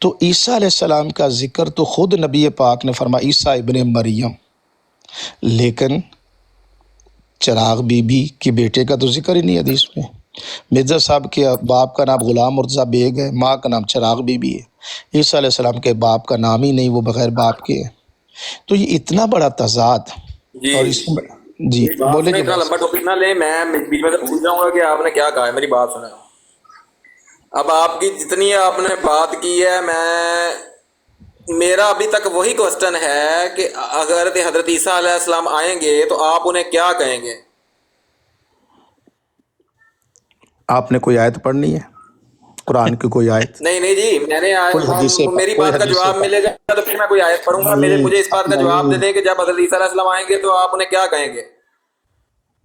تو عیسیٰ علیہ السلام کا ذکر تو خود نبی پاک نے فرمایا عیسیٰ ابن مریم، لیکن چراغ بی بی کے بیٹے کا تو ذکر ہی نہیں حدیث میں۔ مرزا صاحب کے باپ کا نام غلام مرزا بیگ ہے، ماں کا نام چراغ بی بی ہے۔ عیسیٰ علیہ السلام کے باپ کا نام ہی نہیں، وہ بغیر باپ کے ہیں۔ تو یہ اتنا بڑا تضاد، اور اس میں جی بولے جی، اتنا لمبا ٹاپک نہ لیں، میں بیچ میں سے پوچھ جاؤں گا کہ آپ نے کیا کہا ہے، میری بات سنیں۔ اب آپ کی جتنی آپ نے بات کی ہے، میرا ابھی تک وہی کوسچن ہے کہ اگر حضرت عیسیٰ علیہ السلام آئیں گے تو آپ انہیں کیا کہیں گے؟ آپ نے کوئی آیت پڑھنی ہے قرآن کی؟ کوئی آیت نہیں جی، میں نے میری بات کا جواب ملے گا تو پھر میں کوئی آیت پڑھوں گا۔ مجھے اس بات کا جواب دے دیں کہ جب حضرت عیسیٰ علیہ السلام آئیں گے تو آپ انہیں کیا کہیں گے؟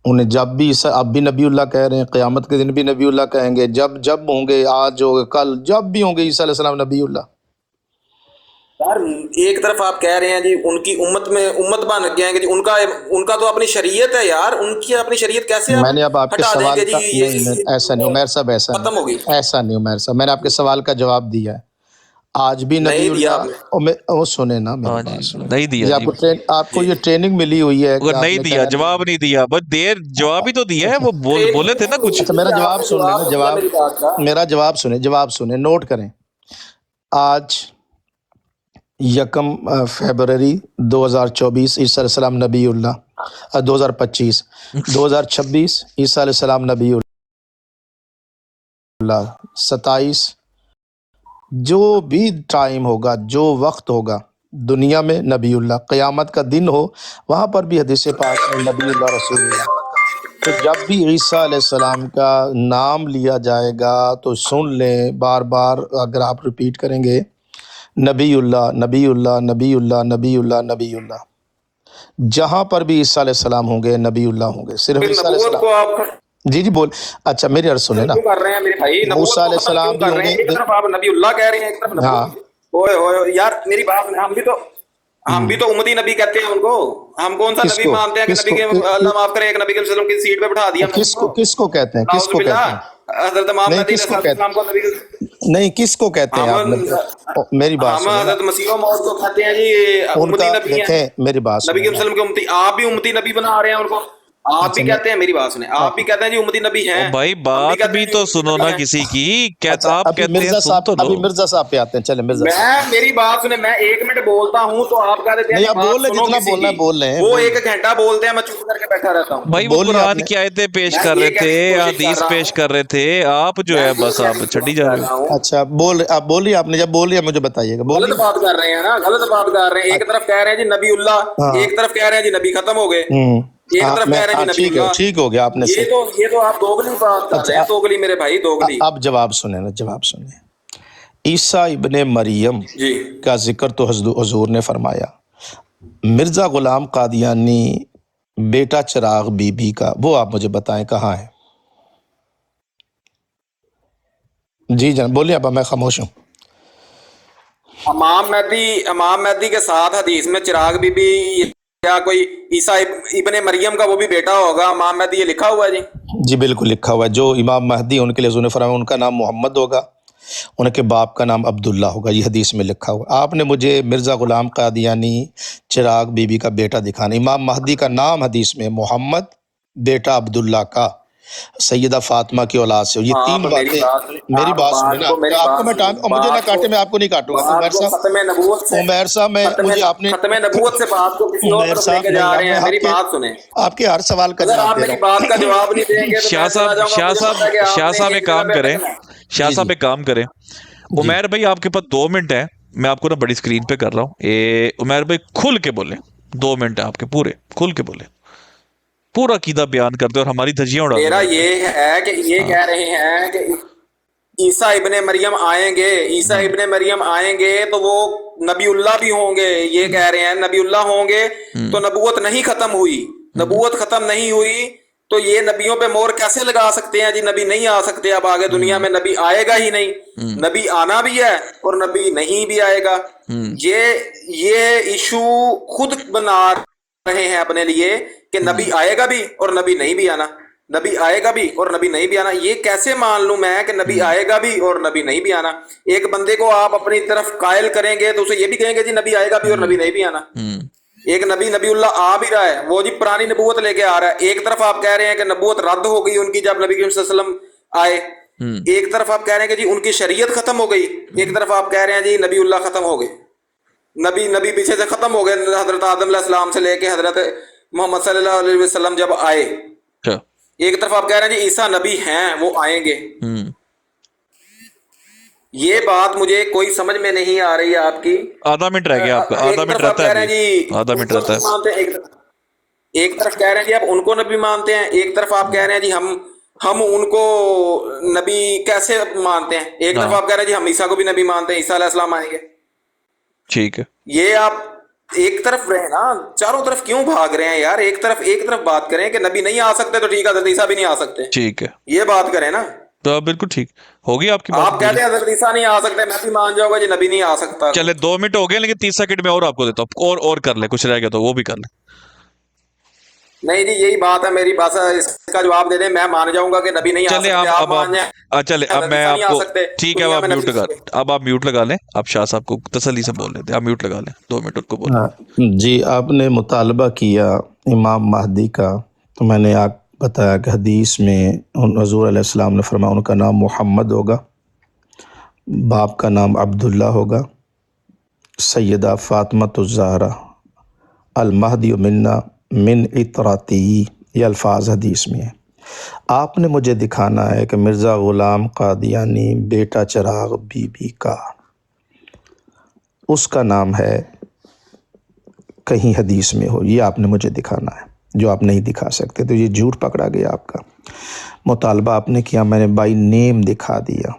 انہیں جب بھی اب بھی نبی اللہ کہہ رہے ہیں، قیامت کے دن بھی نبی اللہ کہیں گے، جب ہوں گے، آج ہوگے، کل، جب بھی ہوں گے عیسیٰ علیہ السلام نبی اللہ۔ یار ایک طرف آپ کہہ رہے ہیں جی ان کی امت بن گئے ہیں کہ جی ان کا تو اپنی شریعت ہے، یار ان کی اپنی شریعت کیسے میں نے اب آپ کے سوال کا نہیں، ایسا نہیں عمیر صاحب، ختم ہو گئی، ایسا نہیں عمیر صاحب، میں نے آپ کے سوال کا جواب دیا ہے۔ آج بھی نبی اللہ، وہ سنیں نا میری بات سنیں، نہیں دیا آپ کو یہ ٹریننگ ملی ہوئی ہے، نہیں دیا جواب، نہیں دیا، بس دیر جواب ہی تو دیا ہے، وہ بولے تھے نا کچھ۔ اچھا میرا جواب سن لیں، میرا جواب سنیں، نوٹ کریں۔ آج 1 فروری 2024 عیسیٰ علیہ السلام نبی اللہ، 2025 2026 عیسیٰ علیہ السلام نبی اللہ، 27 جو بھی ٹائم ہوگا، جو وقت ہوگا دنیا میں نبی اللہ، قیامت کا دن ہو وہاں پر بھی حدیث پاک میں نبی اللہ رسول اللہ۔ تو جب بھی عیسیٰ علیہ السلام کا نام لیا جائے گا تو سن لیں، بار بار اگر آپ ریپیٹ کریں گے نبی اللہ نبی اللہ نبی اللہ نبی اللہ نبی اللہ، جہاں پر بھی عیسیٰ علیہ السلام ہوں گے نبی اللہ ہوں گے، صرف عیسیٰ علیہ السلام۔ جی بول، اچھا میری عرض سنیں نا، موسیٰ علیہ السلام بھی ہوں گے، ایک طرف آپ نبی اللہ کہہ رہے ہیں، ایک طرف نبوت۔ یار میری بات سنیں، ہم بھی تو امتی نبی کہتے ہیں ان کو، ہم کون سا نبی مانتے ہیں کہ نبی کے اللہ معاف کرے ایک نبی کے وسلم کی سیٹ پہ بٹھا دیا؟ کس کو کہتے ہیں؟ کس کو کہتے ہیں؟ حضرت امام مہدی علیہ السلام کو نبی، نہیں کس کو کہتے ہیں آپ؟ میری بات ہم حضرت مسیح موعود کو کہتے ہیں جی امتی نبی ہیں، دیکھیں میری بات نبی کے وسلم کے امتی۔ آپ بھی امتی نبی بنا رہے ہیں ان کو، آپ بھی کہتے ہیں، میری بات سنیں، آپ بھی کہتے ہیں جی امتی نبی ہیں۔ بھائی بات بھی تو سنو نا کسی کی، آپ کہتے ہیں سن تو لو۔ ابھی مرزا صاحب پہ آتے ہیں، چلیں مرزا صاحب، میری بات سنیں، میں 1 منٹ بولتا ہوں تو آپ کہہ دیتے ہیں نہیں بول رہے، جتنا بولنا ہے بول رہے ہیں، وہ 1 گھنٹہ بولتے ہیں، میں چپ کر کے بیٹھا رہتا ہوں۔ بھائی وہ قرآن کی آیتیں پیش کر رہے تھے، حدیث پیش کر رہے تھے، آپ جو ہے بس آپ چھٹی جا رہے ہو۔ اچھا آپ بول رہی، آپ نے جب بول رہی مجھے بتائیے گا۔ غلط بات کر رہے ہیں نا، غلط بات کر رہے ہیں، ایک طرف کہہ رہے ہیں جی نبی اللہ، ایک طرف کہہ رہے ہیں جی نبی ختم ہو گئے، ایک طرف کہہ رہے ہیں جی نبی اللہ۔ ٹھیک ہو گیا آپ نے، یہ تو آپ دوگلی بات کر رہے ہیں، دوگلی میرے بھائی، دوگلی۔ اب جواب سنیں نا، جواب سنیں۔ عیسیٰ ابن مریم کا ذکر تو حضور نے فرمایا، مرزا غلام قادیانی بیٹا چراغ بی بی کا، وہ آپ مجھے بتائیں کہاں ہے؟ جی جان بولیے، اب میں خاموش ہوں۔ امام مہدی کے ساتھ حدیث میں چراغ بی بی، کیا کوئی عیسیٰ ابن مریم کا وہ بھی بیٹا ہوگا امام مہدی، یہ لکھا ہوا ہے؟ جی بالکل لکھا ہوا ہے، جو امام مہدی ان کے لیے حضور نے فرمایا ان کا نام محمد ہوگا، ان کے باپ کا نام عبداللہ ہوگا، یہ حدیث میں لکھا ہوا۔ آپ نے مجھے مرزا غلام قادیانی چراغ بی بی کا بیٹا دکھانا، امام مہدی کا نام حدیث میں محمد، بیٹا عبداللہ کا، سیدہ فاطمہ کی اولاد سے، یہ 3 باتیں۔ میری بات سنیں نا، آپ کو میں مجھے نہ کاٹے، میں آپ کو نہیں کاٹوں گا عمیر صاحب، مجھے آپ نے ختم نبوت سے بات کو کسی اور طرف لے کے جا رہے ہیں، میری بات سنیں۔ آپ کے ہر سوال کا جواب دے رہا ہوں۔ بات کا جواب نہیں دیں گے تو شاہ صاحب ایک کام کریں، شاہ صاحب ایک کام کریں، عمیر بھائی آپ کے پاس 2 منٹ ہے، میں آپ کو نا بڑی اسکرین پہ کر رہا ہوں، عمیر بھائی کھل کے بولیں، 2 منٹ ہے آپ کے پورے، کھل کے بولیں، پورا عقیدہ بیان کرتے اور ہماری دھجیاں اڑا۔ میرا یہ ہے کہ یہ کہہ رہے ہیں کہ عیسیٰ ابن مریم آئیں گے، عیسیٰ ابن مریم آئیں گے تو وہ نبی اللہ بھی ہوں گے، یہ کہہ رہے ہیں نبی اللہ ہوں گے تو نبوت نہیں ختم ہوئی، نبوت ختم نہیں ہوئی تو یہ نبیوں پہ مور کیسے لگا سکتے ہیں جی نبی نہیں آ سکتے، اب آگے دنیا میں نبی آئے گا ہی نہیں، نبی آنا بھی ہے اور نبی نہیں بھی آئے گا۔ یہ ایشو خود بنا رہے ہیں اپنے لیے کہ نبی آئے گا بھی اور نبی نہیں بھی آنا۔ نبی آئے گا بھی اور نبی نہیں بھی آنا. یہ کیسے مان لوں میں کہ نبی آئے گا بھی اور نبی نہیں بھی آنا؟ ایک بندے کو آپ اپنی طرف قائل کریں گے تو اسے یہ بھی کہیں گے جی نبی آئے گا بھی اور نبی نہیں بھی آنا. ایک نبی اللہ آ بھی رہا ہے، وہ جی پرانی نبوت لے کے آ رہا ہے. ایک طرف آپ کہہ رہے ہیں کہ نبوت رد ہو گئی ان کی جب نبی کریم صلی اللہ علیہ وسلم آئے، ایک طرف آپ کہہ رہے ہیں کہ جی ان کی شریعت ختم ہو گئی، ایک طرف آپ کہہ رہے ہیں جی نبی اللہ ختم ہو گئے، نبی پیچھے سے ختم ہو گئے. حضرت آدم علیہ السلام سے لے کے حضرت محمد صلی اللہ علیہ وسلم جب آئے. ایک طرف آپ کہہ رہے ہیں جی عیسیٰ نبی ہیں وہ آئیں گے. یہ بات مجھے کوئی سمجھ میں نہیں آ رہی ہے آپ کی. آدھا منٹ رہ گیا آپ کا، آدھا منٹ رہتا ہے، آدھا منٹ رہتا ہے. ایک طرف کہہ رہے ہیں جی آپ ان کو نبی مانتے ہیں، ایک طرف آپ کہہ رہے ہیں جی ہم ان کو نبی کیسے مانتے ہیں. ایک طرف آپ کہہ رہے ہیں جی ہم عیسیٰ کو بھی نبی مانتے ہیں، عیسیٰ علیہ السلام آئیں گے. ٹھیک ہے، یہ آپ ایک طرف رہے نا، چاروں طرف کیوں بھاگ رہے ہیں یار؟ ایک طرف بات کریں کہ نبی نہیں آ سکتے تو ٹھیک ہے، حضرت عیسیٰ بھی نہیں آ سکتے. ٹھیک ہے، یہ بات کریں نا. تو بالکل ٹھیک ہوگی آپ کی بات. آپ کہتے ہیں حضرت عیسیٰ نہیں آ سکتے، میں بھی مان جاؤں گا جی نبی نہیں آ سکتا. چلے 2 منٹ ہو گئے، لیکن 30 سیکنڈ میں اور آپ کو دیتا ہوں، اور کر لیں، کچھ رہ گیا تو وہ بھی کر لیں. نہیں جی یہی بات ہے میری، بس اس کا جواب دے دیں، میں مان جاؤں گا کہ نبی نہیں آ چلے سکتے. آپ مان جائیں چلے اب میں آپ کو ٹھیک ہے، اب آپ میوٹ لگا لیں. آپ شاہ صاحب کو تسلی سے بول لیتے، آپ میوٹ لگا لیں 2 منٹ ان کو بولیں. جی آپ نے مطالبہ کیا امام مہدی کا، تو میں نے آپ بتایا کہ حدیث میں حضور علیہ السلام نے فرمایا ان کا نام محمد ہوگا، باپ کا نام عبداللہ ہوگا، سیدہ فاطمۃ الزہرا، المہدی منا من اطراتی، یہ الفاظ حدیث میں ہیں. آپ نے مجھے دکھانا ہے کہ مرزا غلام قادیانی بیٹا چراغ بی بی کا اس کا نام ہے کہیں حدیث میں ہو، یہ آپ نے مجھے دکھانا ہے، جو آپ نہیں دکھا سکتے. تو یہ جھوٹ پکڑا گیا آپ کا. مطالبہ آپ نے کیا، میں نے بائی نیم دکھا دیا.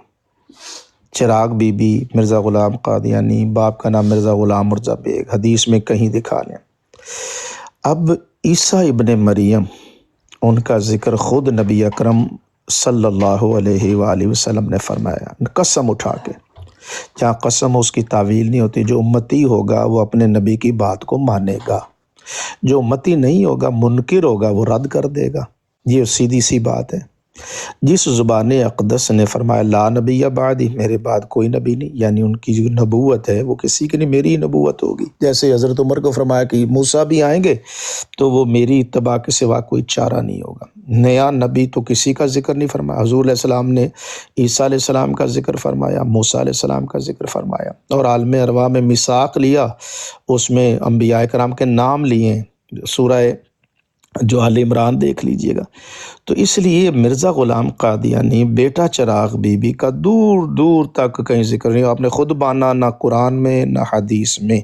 چراغ بی بی مرزا غلام قادیانی، باپ کا نام مرزا غلام مرزا بیگ، حدیث میں کہیں دکھا لیں. اب عیسیٰ ابن مریم ان کا ذکر خود نبی اکرم صلی اللہ علیہ وآلہ وسلم نے فرمایا قسم اٹھا کے. جہاں قسم اس کی تعویل نہیں ہوتی. جو امتی ہوگا وہ اپنے نبی کی بات کو مانے گا، جو امتی نہیں ہوگا منکر ہوگا وہ رد کر دے گا. یہ سیدھی سی بات ہے. جس زبان اقدس نے فرمایا لا نبی بعدی، میرے بعد کوئی نبی نہیں، یعنی ان کی جو نبوت ہے وہ کسی کی نہیں، میری نبوت ہوگی. جیسے حضرت عمر کو فرمایا کہ موسیٰ بھی آئیں گے تو وہ میری اتباع کے سوا کوئی چارہ نہیں ہوگا. نیا نبی تو کسی کا ذکر نہیں فرمایا. حضور علیہ السلام نے عیسیٰ علیہ السلام کا ذکر فرمایا، موسیٰ علیہ السلام کا ذکر فرمایا، اور عالم ارواح میں میثاق لیا، اس میں انبیاء کرام کے نام لیے. سورہ جو آل عمران دیکھ لیجئے گا. تو اس لیے مرزا غلام قادیانی بیٹا چراغ بی بی کا دور دور تک کہیں ذکر نہیں. آپ نے خود مانا، نہ قرآن میں نہ حدیث میں.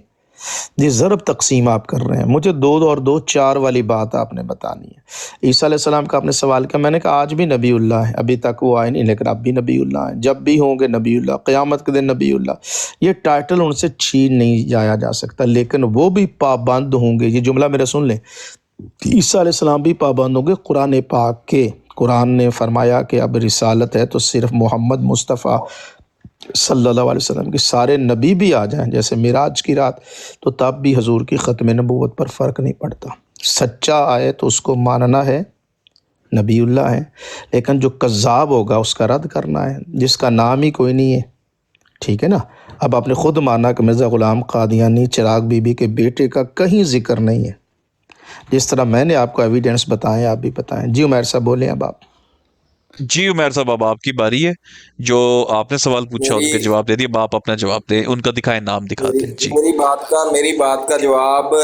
یہ ضرب تقسیم آپ کر رہے ہیں. مجھے 2 اور 2 4 والی بات آپ نے بتانی ہے. عیسیٰ علیہ السلام کا آپ نے سوال کیا، میں نے کہا آج بھی نبی اللہ ہے، ابھی تک وہ آئے نہیں، لیکن اب بھی نبی اللہ ہیں، جب بھی ہوں گے نبی اللہ، قیامت کے دن نبی اللہ. یہ ٹائٹل ان سے چھین نہیں جایا جا سکتا، لیکن وہ بھی پابند ہوں گے. یہ جملہ میرا سن لیں، عیسیٰ علیہ السلام بھی پابند ہوں گے قرآن پاک کے. قرآن نے فرمایا کہ اب رسالت ہے تو صرف محمد مصطفیٰ صلی اللہ علیہ وسلم کی، سارے نبی بھی آ جائیں جیسے معراج کی رات، تو تب بھی حضور کی ختم نبوت پر فرق نہیں پڑتا. سچا آئے تو اس کو ماننا ہے، نبی اللہ ہے، لیکن جو کذاب ہوگا اس کا رد کرنا ہے، جس کا نام ہی کوئی نہیں ہے. ٹھیک ہے نا. اب آپ نے خود مانا کہ مرزا غلام قادیانی چراغ بی بی کے بیٹے کا کہیں ذکر نہیں ہے. جس طرح میں نے آپ کو ایویڈنس بتائیں آپ بھی بتائیں. جی عمیر صاحب بولیں اب آپ. جی عمیر صاحب اب آپ کی باری ہے، جو آپ نے سوال پوچھا ان کے جواب دے دیے، آپ اپنا جواب دیں، ان کا دکھائیں نام دکھاتے ہیں. جی میری بات کا جواب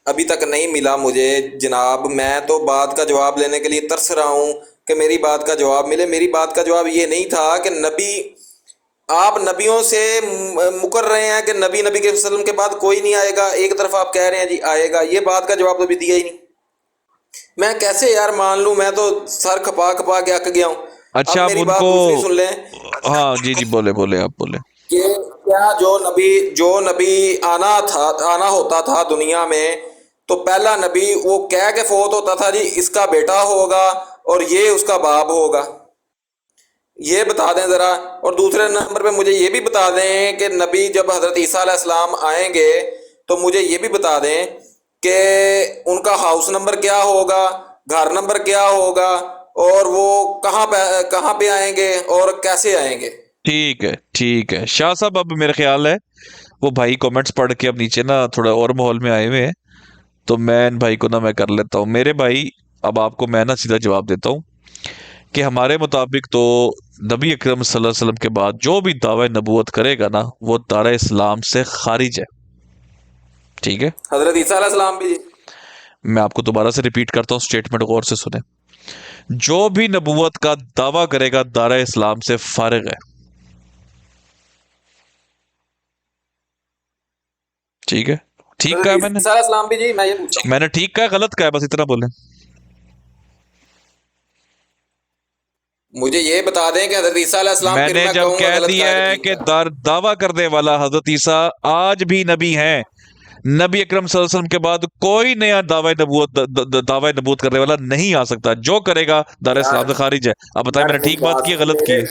ابھی تک نہیں ملا مجھے جناب. میں تو بات کا جواب لینے کے لیے ترس رہا ہوں کہ میری بات کا جواب ملے. میری بات کا جواب یہ نہیں تھا کہ نبی، آپ نبیوں سے مکر رہے ہیں کہ نبی کے وسلم کے بعد کوئی نہیں آئے گا. ایک طرف آپ کہہ رہے ہیں جی آئے گا. یہ بات کا جواب تو بھی دیا ہی نہیں. میں کیسے یار مان لوں؟ میں تو سر کھپا کے اک گیا ہوں. اچھا آپ ان کو سن لیں. ہاں جی بولے آپ بولے کہ کیا جو نبی آنا ہوتا تھا دنیا میں، تو پہلا نبی وہ کہہ کے فوت ہوتا تھا جی اس کا بیٹا ہوگا اور یہ اس کا باپ ہوگا. یہ بتا دیں ذرا. اور دوسرے نمبر پہ مجھے یہ بھی بتا دیں کہ نبی جب حضرت عیسیٰ علیہ السلام آئیں گے تو مجھے یہ بھی بتا دیں کہ ان کا ہاؤس نمبر کیا ہوگا، گھر نمبر کیا ہوگا، اور وہ کہاں پہ آئیں گے اور کیسے آئیں گے؟ ٹھیک ہے شاہ صاحب، اب میرا خیال ہے وہ بھائی کومنٹس پڑھ کے اب نیچے نا تھوڑا اور ماحول میں آئے ہوئے ہیں، تو میں ان بھائی کو نا میں کر لیتا ہوں. میرے بھائی اب آپ کو میں نا سیدھا جواب دیتا ہوں کہ ہمارے مطابق تو نبی اکرم صلی اللہ علیہ وسلم کے بعد جو بھی دعوی نبوت کرے گا نا وہ دار اسلام سے خارج ہے. ٹھیک ہے، حضرت عیسیٰ علیہ السلام بھی. میں آپ کو دوبارہ سے ریپیٹ کرتا ہوں، سٹیٹمنٹ غور سے سنیں. جو بھی نبوت کا دعویٰ کرے گا دار اسلام سے فارغ ہے. ٹھیک ہے، ٹھیک کہا میں نے؟ عیسیٰ علیہ السلام بھی جی، میں یہ پوچھا میں نے ٹھیک کہا غلط کہا؟ بس اتنا بولیں. مجھے یہ بتا دیں کہ حضرت عیسیٰ علیہ السلام میں نے جب کہہ دیا ہے کہ دعویٰ کرنے والا حضرت عیسیٰ آج بھی نبی ہیں، نبی اکرم صلی اللہ علیہ وسلم کے بعد کوئی نیا دعوی نبوت کرنے والا نہیں آ سکتا. جو کرے گا دار اسلام سے خارج ہے. اب بتائیں میں نے ٹھیک بات کی ہے غلط کی ہے؟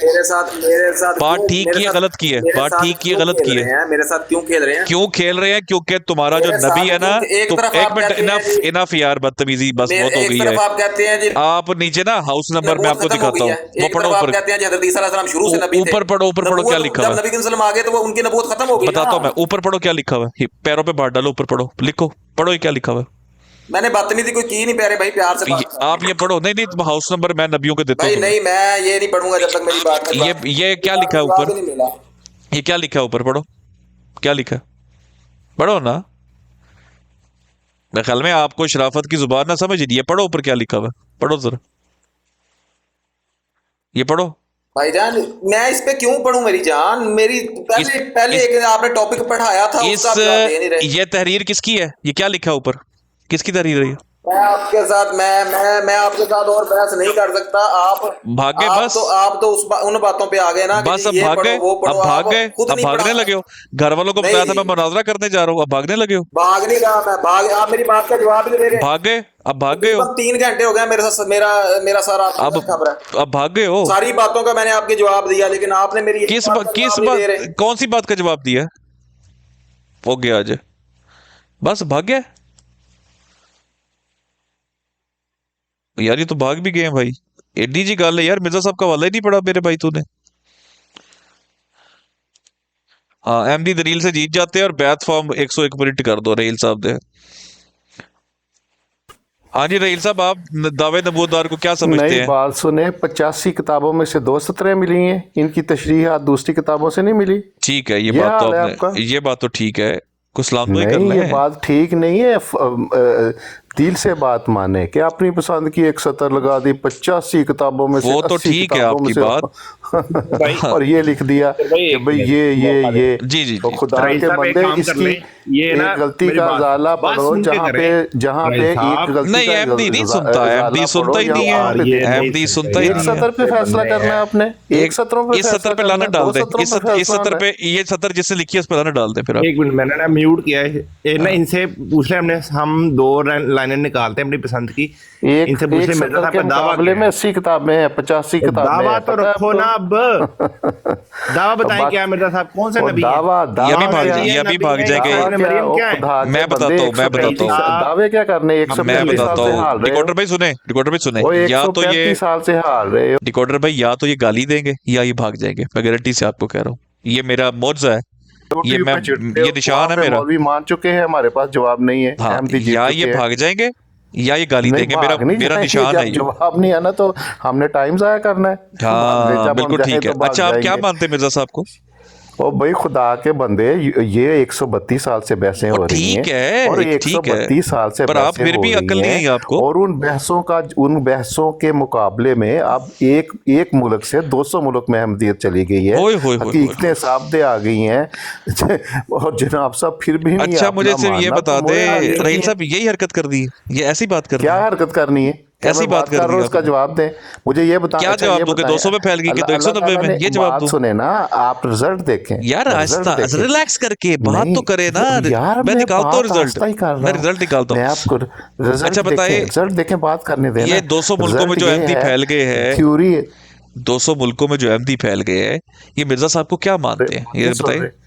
بات ٹھیک کی ہے غلط کی ہے؟ بات ٹھیک کی ہے غلط کی ہے؟ میرے ساتھ کیوں کھیل رہے ہیں؟ کیوں کھیل رہے ہیں؟ کیونکہ تمہارا جو نبی ہے نا، ایک منٹ، انف یار، بدتمیزی بس بہت ہو گئی ہے. آپ نیچے نا ہاؤس نمبر میں آپ کو دکھاتا ہوں، وہ پڑھو اوپر، اوپر پڑھو کیا لکھا ہوا ہے. نبی وسلم آگے تو ان کی نبوت ختم ہو گئی. بتاتا ہوں میں، اوپر پڑھو کیا لکھا ہوا ہے، پیروں پہ بات ڈالو، اوپر پڑھو، لکھو، پڑھو یہ کیا لکھا ہوا ہے. میں نے بدتمیزی کوئی کی نہیں پیارے بھائی، پیار سے آپ یہ پڑھو. نہیں ہاؤس نمبر میں نبیوں کے دیتا ہوں. نہیں میں یہ نہیں پڑھوں گا جب تک میری بات یہ کیا لکھا ہے اوپر؟ یہ کیا لکھا ہے اوپر؟ پڑھو کیا لکھا ہے، پڑھو نا. میرے خیال میں آپ کو شرافت کی زبان نہ سمجھ لیے. پڑھو اوپر کیا لکھا ہوا ہے، پڑھو ذرا، یہ پڑھو. بھائی جان میں اس پہ کیوں پڑھوں میری جان؟ میری پہلے ایک آپ نے ٹاپک پڑھایا تھا، اس کا جواب دے نہیں رہے. یہ تحریر کس کی ہے؟ یہ کیا لکھا ہے اوپر؟ کس کی تحریر ہے یہ؟ میں آپ کے ساتھ میں آپ کے ساتھ اور بحث نہیں کر سکتا. آپ بھاگے بس، آپ تو ان باتوں پہ آ گئے نا. بس اب بھاگ گئے، اب بھاگنے لگے ہو. گھر والوں کو بتایا تھا میں مناظرہ کرنے جا رہا ہوں، اب بھاگنے لگے ہو. بھاگ نہیں رہا میں، آپ میری بات کا جواب نہیں دے رہے. بھاگ گئے، اب بھاگ گئے ہو. 3 گھنٹے ہو گئے میرے ساتھ، میرا سارا خبر ہے. اب بھاگ گئے ہو. ساری باتوں کا میں نے آپ کے جواب دیا، لیکن آپ نے میری کس بات، کون سی بات کا جواب دیا؟ ہو گیا آج، بس بھاگ گیا یار. یہ تو بھاگ بھی گئے ہیں بھائی. ایڈی جی گل ہے یار، مرزا صاحب کا حوالہ ہی نہیں پڑا میرے بھائی تو نے. ہاں احمدی دلیل سے جیت جاتے ہیں اور بیعت فارم 101 منٹ کر دو رحیل صاحب دے. ہاں جی رحیل صاحب، آپ دعوے نبوت دار کو کیا سمجھتے ہیں؟ نئی بات سنیں، 85 کتابوں میں سے 2 سطریں ملی ہیں، ان کی تشریحات دوسری کتابوں سے نہیں ملی. ٹھیک ہے، یہ بات تو آپ نے، یہ بات تو ٹھیک ہے، کچھ سلام دعائی کر لیں. یہ بات ٹھیک نہیں ہے. دل سے بات مانے کہ اپنی پسند کی ایک سطر لگا دی 85 کتابوں میں سے، وہ تو ٹھیک ہے آپ کی بات، اور یہ لکھ دیا کہ بھئی یہ جی تو خدا کے بندے اس کی ایک غلطی کا ازالہ پڑھو، جہاں پہ ایک غلطی نہیں. احمدی نہیں سنتا ہے، احمدی سنتا ہی نہیں ہے، احمدی سنتا ہی نہیں ہے. ایک سطر پہ فیصلہ کرنا ہے آپ نے، ایک سطروں پہ، اس سطر پہ لعنت ڈال دیں، اس سطر پہ، یہ سطر جس نے لکھی ہے اس پہ لعنت ڈال دیں. پھر ایک منٹ، میں نے نا میوٹ کیا ہے نا، ان سے پوچھ رہے ہم 2 لائنیں نکالتے ہیں اپنی پسند کی. ان سے پوچھ رہے مرزا صاحب کا مقابلے میں 80 کتابیں ہیں، 85 کتابیں. دعویٰ تو رکھو نا، اب دعویٰ بتائیں کیا مرزا صاحب، کون سے نبی ہیں؟ یہ ابھی بھاگ جائیں گے. میں بتاتا ہوں دعوے کیا کرنے، 135 سال سے حال رہے. ریکارڈر بھائی سنیں، یا تو یہ 135 سال سے حال رہے. ریکارڈر بھائی یا تو یہ گالی دیں گے یا یہ بھاگ جائیں گے. میں گارنٹی سے آپ کو کہہ رہا ہوں، یہ میرا معجزہ ہے، یہ نشان ہے میرا. مولوی مان چکے ہیں، ہمارے پاس جواب نہیں ہے. یا یہ بھاگ جائیں گے یا یہ گالی دیں گے. میرا نشان ہے. جواب نہیں آنا تو ہم نے ٹائم ضائع کرنا ہے. ہاں بالکل ٹھیک ہے. اچھا آپ کیا مانتے ہیں مرزا صاحب کو؟ او بھائی خدا کے بندے، یہ 132 سال سے بحثیں ہو رہی ہیں، اور 132 سال سے بحثیں ہو رہی ہیں، اور ان بحثوں کے مقابلے میں اب ایک ملک سے 200 ملک میں احمدیت چلی گئی ہے، حقیقتیں ثابتیں آ گئی ہیں، اور جناب صاحب پھر بھی نہیں. اچھا مجھے صرف یہ بتا دیں رحیل صاحب، یہی حرکت کر دی ہے، یہ ایسی بات کر دی ہے؟ کیا حرکت کرنی ہے؟ ایسی بات کر رہا ہوں، اس کا جواب دیں مجھے. یہ بتائیں کیا جواب دو کہ 200 میں پھیل گئی کہ 190 میں؟ یہ جواب دو. سنیں نا، آپ رزلٹ دیکھیں یار، ریلیکس کر کے بات تو کرے نا. میں نکالتا ہوں رزلٹ، میں رزلٹ نکالتا ہوں. میں آپ کو اچھا بتائیے، رزلٹ دیکھیں، بات کرنے دیں. یہ 200 ملکوں میں جو احمدی پھیل گئے ہیں، تھیوری 200 ملکوں میں جو احمدی پھیل گئے ہیں، یہ مرزا صاحب کو کیا مانتے ہیں یہ بتائیے.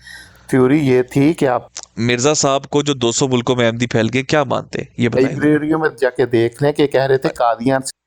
تھیوری یہ تھی کہ آپ مرزا صاحب کو جو 200 ملکوں میں احمدی پھیل گئے کیا مانتے ہیں یہ بتائیں. لائبریریوں میں جا کے دیکھ لیں کہ کہہ رہے تھے قادیان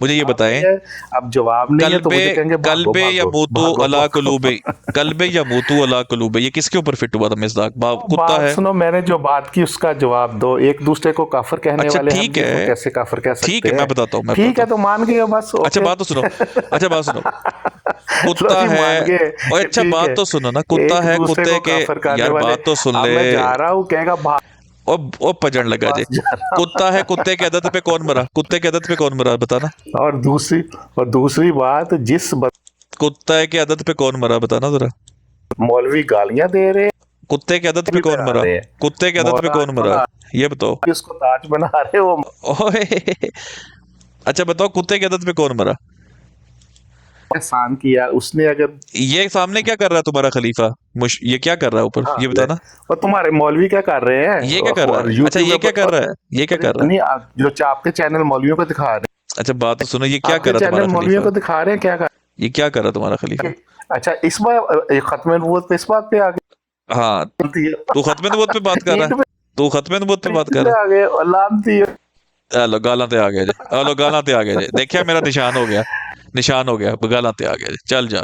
مجھے یہ بتائیں اب جواب نہیں ہے تو مجھے کہیں گے کلبے یا موتو علا قلوبے، کلبے یا موتو علا قلوبے، یہ کس کے اوپر فٹ ہوا تھا مصداق؟ کتا ہے؟ سنو، میں نے جو بات کی اس کا جواب دو. ایک دوسرے کو کافر کہنے والے ہم ٹھیک ہے، کیسے کافر کہہ سکتے ہیں؟ ٹھیک ہے میں بتاتا ہوں. ٹھیک ہے تو مان گئے بس. اچھا بات تو سنو، اچھا بات سنو، کتا ہے، اور اچھا بات تو سنو نا، کتا ہے، کتے کے یار بات تو سن لے. میں جا رہا ہوں کہے گا او پجڑ لگا جی. کتا ہے، کتے کی عادت پہ کون مرا؟ کتے کی عادت پہ کون مرا بتانا. اور دوسری بات، جس کتے کی عادت پہ کون مرا بتانا ذرا. مولوی گالیاں دے رہے، کتے کی عادت پہ کون مرا؟ کتے کی عادت پہ کون مرا یہ بتاؤ. اس کو تاج بنا رہے وہ. اچھا بتاؤ کتے کی عادت پہ کون مرا؟ احسان کیا اس نے. اگر یہ سامنے کیا کر رہا ہے تمہارا خلیفہ؟ یہ کیا کر رہا ہے اوپر یہ بتانا. اور تمہارے مولوی کیا کر رہے ہیں؟ یہ کیا کر رہا ہے؟ اچھا یہ کیا کر رہا ہے؟ یہ کیا کر رہا ہے؟ نہیں، جو آپ کے چینل مولویوں کو دکھا رہے ہیں. اچھا بات تو سنو، یہ کیا کر رہا ہے تمہارا مولویوں کو خلیفہ؟ دکھا رہے ہیں کیا کر. یہ کیا کر رہا ہے تمہارا خلیفہ؟ اچھا اس بات ختم نبوت پہ اس بات پہ آ گئے. ہاں تو ختم نبوت پہ بات کر رہا ہے، تو ختم نبوت پہ بات کر رہا آ گئے. لعنتی ہے. لو گالاں تے آ گئے جی، لو گالاں تے آ گئے جی. دیکھیا میرا نشان ہو گیا، نشان ہو گیا، گالاں تے آ گئے جی. چل جا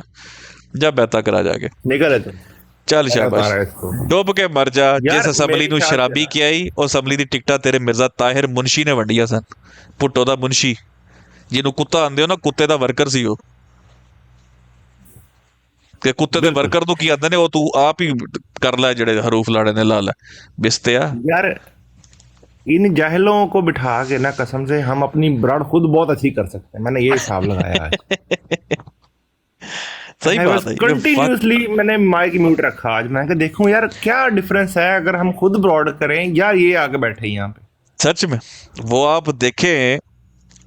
جا بیعتہ کرا جا کے نکل چل شاباش، ڈوب کے مر جا. جس اسمبلی نو شرابی کی آئی اس اسمبلی دی ٹکٹاں تیرے مرزا طاہر منشی نے ونڈیاں سن. پٹو دا منشی جنوں کتا آندے ہو نا، کتے دا ورکر سی وہ. کہ کتے دے ورکر تو کی آندے نے وہ تو آپ ہی کر لے جڑے حروف لاڑے نے لا لے بستیا. یار ان جاہلوں کو بٹھا کے نا قسم سے ہم اپنی براڈ خود بہت اچھی کر سکتے ہیں. میں نے یہ حساب لگایا ہے. صحیح بات ہے. کنٹینیوسلی میں نے مائک میوٹ رکھا آج. میں کہ دیکھوں یار کیا ڈفرنس ہے اگر ہم خود براڈ کریں یا یہ آگے بیٹھے یہاں پہ. سچ میں وہ آپ دیکھیں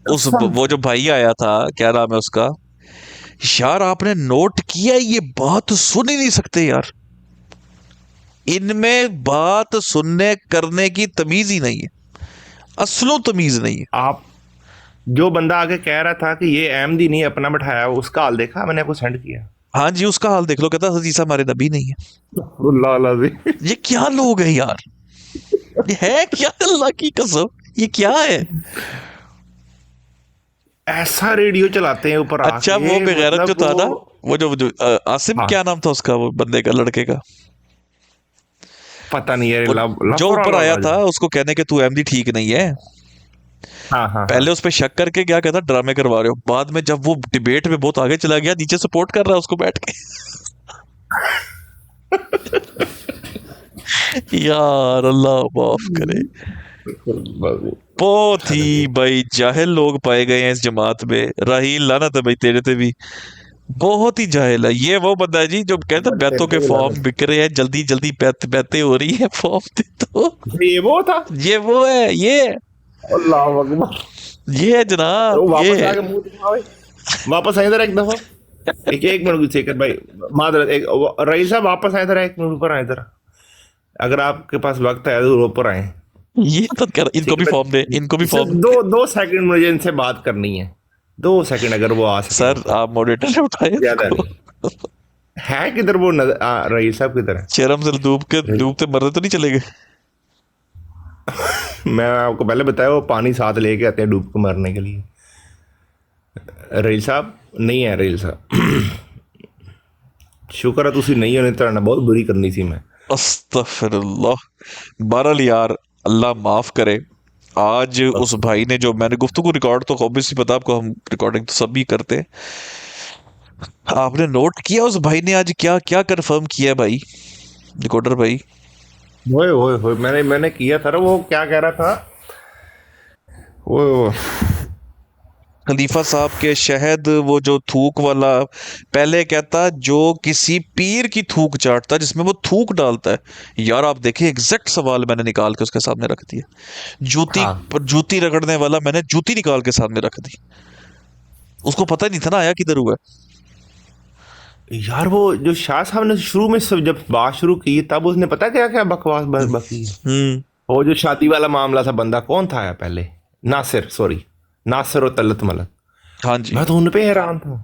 اس وہ جو بھائی آیا تھا کیا نام ہے اس کا، یار آپ نے نوٹ کیا یہ بات سن ہی نہیں سکتے یار. ان میں بات سننے کرنے کی تمیز ہی نہیں ہے، اصلوں تمیز نہیں ہے. آپ جو بندہ آگے کہہ رہا تھا کہ یہ احمدی نہیں اپنا بٹھایا، اس کا حال دیکھا میں نے آپ کو سینڈ کیا. ہاں جی اس کا حال دیکھ لو، کہتا حدیث ہمارے نبی نہیں ہے. اللہ اللہ یہ کیا لوگ ہیں یار، یہ ہے کیا؟ اللہ کی قسم یہ کیا ہے؟ ایسا ریڈیو چلاتے ہیں اوپر. اچھا وہ بغیرت جو تھا نا، وہ جو عاصم کیا نام تھا اس کا، وہ بندے کا، لڑکے کا، پتہ نہیں ہے جو اوپر آیا تھا اس کو کہنے کہ تو احمدی ٹھیک نہیں ہے. پہلے اس پہ شک کر کے کیا کہتا ڈرامے کروا رہے ہو، بعد میں جب وہ ڈیبیٹ میں بہت آگے چلا گیا نیچے سپورٹ کر رہا ہے اس کو بیٹھ کے. یار اللہ معاف کرے. بہت ہی بھائی جاہل لوگ پائے گئے ہیں اس جماعت میں. راہیل لعنت ہے بھائی تیرے تے بھی، بہت ہی جاہل ہے. یہ وہ بندہ ہے جی جو کہتا ہے بیتوں کے فارم بک رہے ہیں، جلدی جلدی بیتیں ہو رہی ہیں، فارم دے دو. یہ وہ تھا، یہ وہ ہے، یہ اللہ اکبر، یہ ہے جناب. واپس آئے ذرا ایک دفعہ، ایک منٹ سیکر بھائی معذرت. رئیس صاحب واپس آئے ذرا، ایک منٹ اوپر آئے ذرا، اگر آپ کے پاس وقت ہے تو اوپر آئیں. یہ ان کو بھی فارم دے، ان کو بھی فارم. دو سیکنڈ مجھے ان سے بات کرنی ہے، 2 سیکنڈ اگر وہ آ سکے. سر آپ موڈریٹر نے اٹھائے زیادہ نہیں ہے. کدھر وہ رئیس صاحب کدھر ہے؟ چرم سے ڈوبتے مرنے تو نہیں چلے گئے. میں آپ کو پہلے بتایا وہ پانی ساتھ لے کے آتے ہیں ڈوب کے مرنے کے لیے. رئیل صاحب نہیں ہے. رئیل صاحب شکر ہے تسی نہیں ہونے، تو بہت بری کرنی سی میں. استغفر اللہ. بہرحال یار اللہ معاف کرے. آج اس بھائی نے جو میں نے گفتگو ریکارڈ تو obviously پتا آپ کو، ہم ریکارڈنگ تو سب بھی کرتے ہیں. آپ نے نوٹ کیا اس بھائی نے آج کیا کیا کنفرم کیا ہے بھائی ریکارڈر بھائی؟ ہوئے میں نے کیا تھا. وہ کیا کہہ رہا تھا وہ خلیفہ صاحب کے شہد، وہ جو تھوک والا، پہلے کہتا جو کسی پیر کی تھوک چاٹتا جس میں وہ تھوک ڈالتا ہے. یار آپ دیکھیں ایگزیکٹ سوال میں نے نکال کے اس کے سامنے رکھ دیا. جوتی رگڑنے والا میں نے جوتی نکال کے سامنے رکھ دی. اس کو پتہ نہیں تھا نا آیا کدھر ہوا. یار وہ جو شاہ صاحب نے شروع میں جب بات شروع کی تب اس نے پتا کیا بکواس بکی. وہ جو شادی والا معاملہ تھا، بندہ کون تھا پہلے؟ ناصر و طلعت ملک. ہاں جی میں تو ان پہ حیران تھا.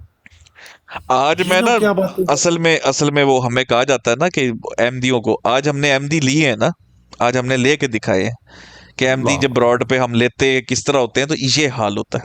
آج میں نا اصل میں وہ ہمیں کہا جاتا ہے نا کہ احمدیوں کو، آج ہم نے احمدی لیے ہیں نا، آج ہم نے لے کے دکھائے ہیں کہ احمدی جب براڈ پہ ہم لیتے کس طرح ہوتے ہیں، تو یہ حال ہوتا ہے.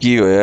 ਕੀ ਹੋਇਆ?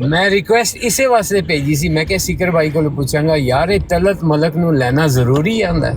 ਮੈਂ ਰਿਕੁਐਸਟ ਇਸੇ ਵਾਸਤੇ ਭੇਜੀ ਸੀ, ਮੈਂ ਕਿਹਾ ਸਿਕਰ ਭਾਈ ਕੋਲ ਪੁੱਛਾਂਗਾ ਯਾਰ ਇਹ ਤਲਤ ਮਲਕ ਨੂੰ ਲੈਣਾ ਜ਼ਰੂਰੀ ਆਂਦਾ ਹੈ।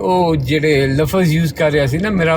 ਉਹ ਜਿਹੜੇ ਲਫ਼ਜ਼ ਯੂਜ਼ ਕਰ ਰਿਹਾ ਸੀ ਨਾ, ਮੇਰਾ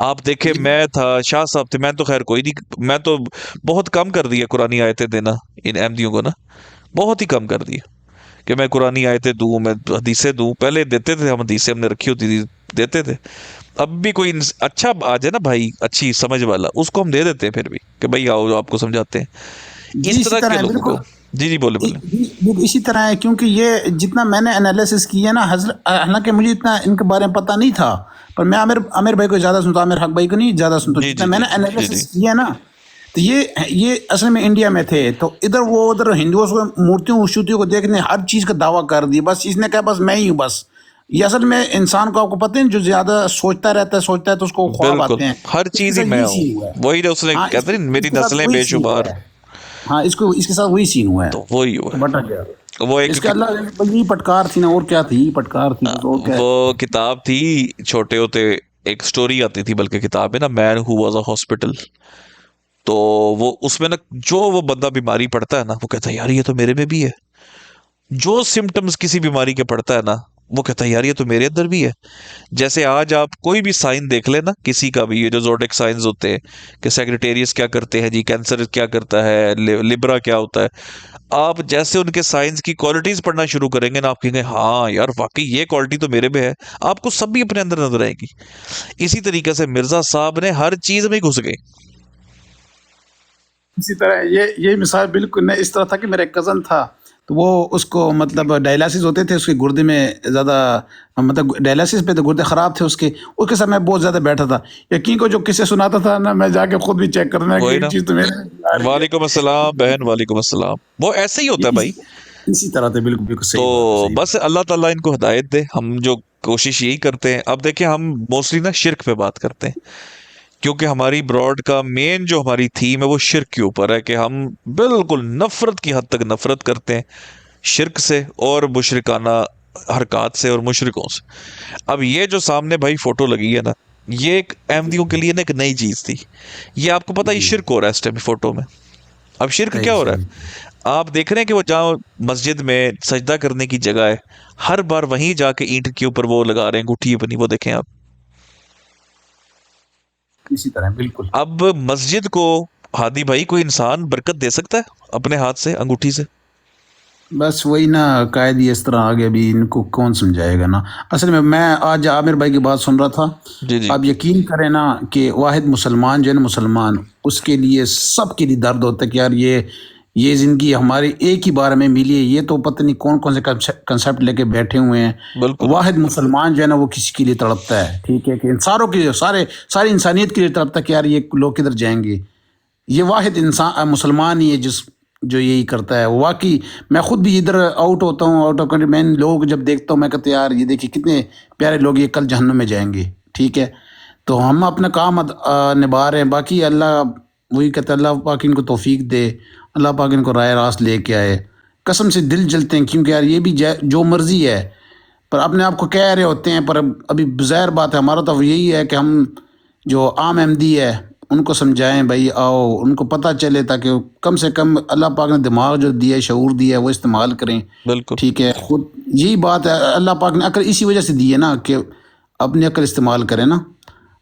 آپ دیکھیں میں تھا، شاہ صاحب تھے، میں تو خیر کوئی نہیں، میں تو بہت کم کر دیا قرآنی آیتیں دینا ان احمدیوں کو نا، بہت ہی کم کر دیا کہ میں قرآنی آیتیں دوں، میں حدیثیں دوں. پہلے دیتے تھے ہم، حدیثیں ہم نے رکھی ہوتی تھی دیتے تھے. اب بھی کوئی اچھا آ جائے نا بھائی، اچھی سمجھ والا، اس کو ہم دے دیتے ہیں پھر بھی کہ بھائی آؤ آپ کو سمجھاتے ہیں. جی اس اسی طرح طرح کے ہے لوگوں بالکل. کو جی بولے بولے. اسی طرح ہے، کیونکہ یہ جتنا میں نے انالیسس کیا نا حضرت، حالانکہ مجھے اتنا ان کے بارے میں پتہ نہیں تھا، پر میں عامر بھائی کو زیادہ سنتا ہوں، عامر حق بھائی کو نہیں زیادہ سنتا ہوں. جی جتنا جی میں جی نے جی جی انالیسس کیا نا، تو یہ اصل میں انڈیا میں تھے، تو ادھر ہندوؤں کو مورتیوں وشوتیوں کو دیکھنے ہر چیز کا دعویٰ کر دی. بس اس نے کہا بس میں ہی ہوں بس. یہ اصل میں انسان کو آپ کو پتہ ہے جو زیادہ سوچتا ہے تو اس کو خواب بالکل آتے ہیں. ہر اس کے چیز ہی ساتھ میں یہی ہوں، سین ہوا ہے. وہی اس نے ہاں کہتے ہیں اس میری کے ساتھ نسلیں وہی بے سین شمار. ہوا ہے. ہاں اس کے ساتھ وہی سین ہوا ہے. تو وہی ہوا تو بٹا گیا وہ ایک اس کے اللہ یہی پٹکار تھی نا، اور کیا تھی، یہی پٹکار تھی بس، اور کیا ہے. وہ کتاب تھی چھوٹے ہوتے ایک سٹوری آتی تھی، بلکہ کتاب ہے نا، مین ہو واز اے ہاسپٹل. تو وہ اس میں نا جو وہ بندہ بیماری پڑتا ہے نا، وہ کہتا ہے یار یہ تو میرے میں بھی ہے. جو سمٹمز کسی بیماری کے پڑتا ہے نا، وہ کہتا ہے یار یہ تو میرے اندر بھی ہے. جیسے آج آپ کوئی بھی سائن دیکھ لیں نا کسی کا بھی، یہ جو زوڈک سائنز ہوتے ہیں کہ سیکریٹریس کیا کرتے ہیں جی، کینسر کیا کرتا ہے، لیبرا کیا ہوتا ہے، آپ جیسے ان کے سائنس کی کوالٹیز پڑھنا شروع کریں گے نا، آپ کہیں گے ہاں یار واقعی یہ کوالٹی تو میرے میں ہے. آپ کو سب بھی اپنے اندر نظر آئے گی. اسی طریقے سے مرزا صاحب نے ہر چیز میں گھس گئے. اسی طرح یہ مثال بالکل نہیں اس طرح تھا کہ میرا ایک کزن تھا، تو وہ اس کو مطلب ڈائلاسس ہوتے تھے، اس کے گردے میں زیادہ مطلب ڈائلاسس پہ تو گردے خراب تھے اس کے ساتھ میں بہت زیادہ بیٹھا تھا. یقین کو جو کسے سناتا تھا نا، میں جا کے خود بھی چیک کرنا کہ وہی یہ نا. چیز تو میرے آ رہی ہے. وعلیکم السلام بہن، وعلیکم السلام. وہ ایسے ہی ہوتا ہے بھائی. اسی طرح تھے، بالکل بالکل تو صحیح بات ہے، صحیح. بس اللہ تعالیٰ ان کو ہدایت دے. ہم جو کوشش یہی کرتے ہیں، اب دیکھیں ہم موسٹلی نا شرک پہ بات کرتے ہیں، کیونکہ ہماری براڈ کا مین جو ہماری تھیم ہے وہ شرک کے اوپر ہے، کہ ہم بالکل نفرت کی حد تک نفرت کرتے ہیں شرک سے اور مشرکانہ حرکات سے اور مشرکوں سے. اب یہ جو سامنے بھائی فوٹو لگی ہے نا، یہ ایک احمدیوں کے لیے نا ایک نئی چیز تھی. یہ آپ کو پتہ ہے یہ شرک ہو رہا ہے اس ٹائم فوٹو میں. اب شرک کیا ہو رہا ہے؟ آپ دیکھ رہے ہیں کہ وہ جہاں مسجد میں سجدہ کرنے کی جگہ ہے، ہر بار وہیں جا کے اینٹ کے اوپر وہ لگا رہے ہیں انگوٹھی اپنی. وہ دیکھیں آپ، اسی طرح بالکل. اب مسجد کو ہادی بھائی کوئی انسان برکت دے سکتا ہے اپنے ہاتھ سے انگوٹھی سے؟ بس وہی نا قائد ہی اس طرح آگے بھی ان کو کون سمجھائے گا نا. اصل میں آج عامر بھائی کی بات سن رہا تھا. جی جی آپ یقین کریں نا کہ واحد مسلمان جو ہے نا، مسلمان اس کے لیے سب کے لیے درد ہوتا ہے کہ یار یہ زندگی ہماری ایک ہی بار میں ملی ہے. یہ تو پتہ نہیں کون کون سے کنسیپٹ لے کے بیٹھے ہوئے ہیں. بالکل. واحد مسلمان جو ہے نا وہ کسی کے لیے تڑپتا ہے، ٹھیک ہے، کہ ساروں کے لیے، ساری انسانیت کے لیے تڑپتا ہے کہ یار یہ لوگ کدھر جائیں گے. یہ واحد انسان مسلمان ہی ہے جو یہی کرتا ہے. واقعی میں خود بھی ادھر آؤٹ ہوتا ہوں، آؤٹ آف کنٹری، میں لوگ جب دیکھتا ہوں میں کہتا یار یہ دیکھیے کتنے پیارے لوگ، یہ کل جہنم میں جائیں گے. ٹھیک ہے، تو ہم اپنا کام نبھا رہے ہیں. باقی اللہ وہی کہتا ہے اللہ پاک ان کو توفیق دے، اللہ پاک ان کو رائے راست لے کے آئے. قسم سے دل جلتے ہیں، کیونکہ یار یہ بھی جو مرضی ہے، پر اپنے آپ کو کہہ رہے ہوتے ہیں. پر ابھی ظاہر بات ہے، ہمارا تو یہی ہے کہ ہم جو عام احمدی ہے ان کو سمجھائیں بھائی آؤ، ان کو پتہ چلے، تاکہ کم سے کم اللہ پاک نے دماغ جو دیا ہے، شعور دیا ہے، وہ استعمال کریں. بالکل ٹھیک ہے، خود یہی بات ہے، اللہ پاک نے عقل اسی وجہ سے دی ہے نا کہ اپنی عقل استعمال کریں نا.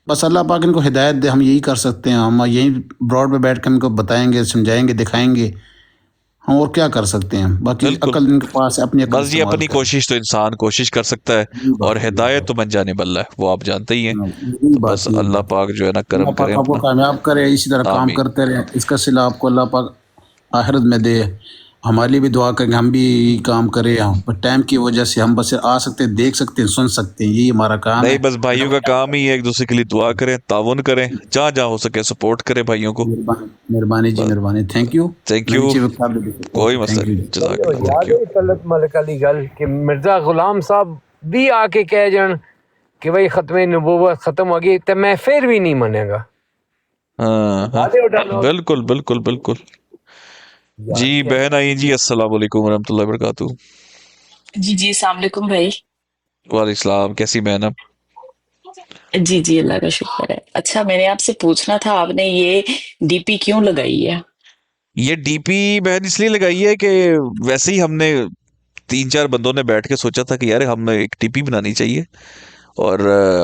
بس اللہ پاک ان کو ہدایت دے. ہم یہی کر سکتے ہیں، ہم یہی براڈ پہ بیٹھ کے ان کو بتائیں گے، سمجھائیں گے، دکھائیں گے. ہم اور کیا کر سکتے ہیں؟ باقی عقل ان کے پاس ہے، اپنی عقل بس یہ استعمال اپنی کریں. کوشش تو انسان کوشش کر سکتا ہے، اور ہدایت تو من جانب اللہ ہے، وہ آپ جانتے ہی ہیں. یہی تو بس بات یہی اللہ بات پاک جو ہے نا اللہ کرم پاک کریں آپ کو اپنا. کامیاب کرے، اسی طرح کام آمین. کرتے رہیں. اس کا صلہ آپ کو اللہ پاک آخرت میں دے. ہمارے لیے بھی دعا کریں کہ ہم بھی کام کریں. ٹائم کی وجہ سے ہم بس آ سکتے ہیں، دیکھ سکتے ہیں، سن سکتے ہیں، یہی ہمارا کام ہے. نہیں، بس بھائیوں کا کام ہی ہے ایک دوسرے کے لیے دعا کریں، تعاون کریں، جہاں جہاں ہو سکے سپورٹ کریں بھائیوں کو. مہربانی جی، مہربانی. Thank you. تھینک نئی یو، چیز کوئی مسئلہ تھینک یو. نہیں. جزاک اللہ. یاد ہے طلعت ملک علی گل کہ مرزا غلام صاحب بھی آ کے کہہ جان کہ بھائی ختم نبوت ختم ہو گئی، تو میں پھر بھی نہیں مانے گا. ہاں بالکل بالکل بالکل. جی بہن آئی جی، السلام علیکم ورحمۃ اللہ وبرکاتہ. جی السلام علیکم بھائی. وعلیکم السلام. کیسی بہن آپ؟ جی اللہ کا شکر ہے. اچھا میں نے آپ سے پوچھنا تھا، آپ نے یہ ڈی پی کیوں لگائی ہے؟ یہ ڈی پی بہن اس لیے لگائی ہے کہ ویسے ہی ہم نے 3-4 بندوں نے بیٹھ کے سوچا تھا کہ یار ہمیں ایک ڈی پی بنانی چاہیے، اور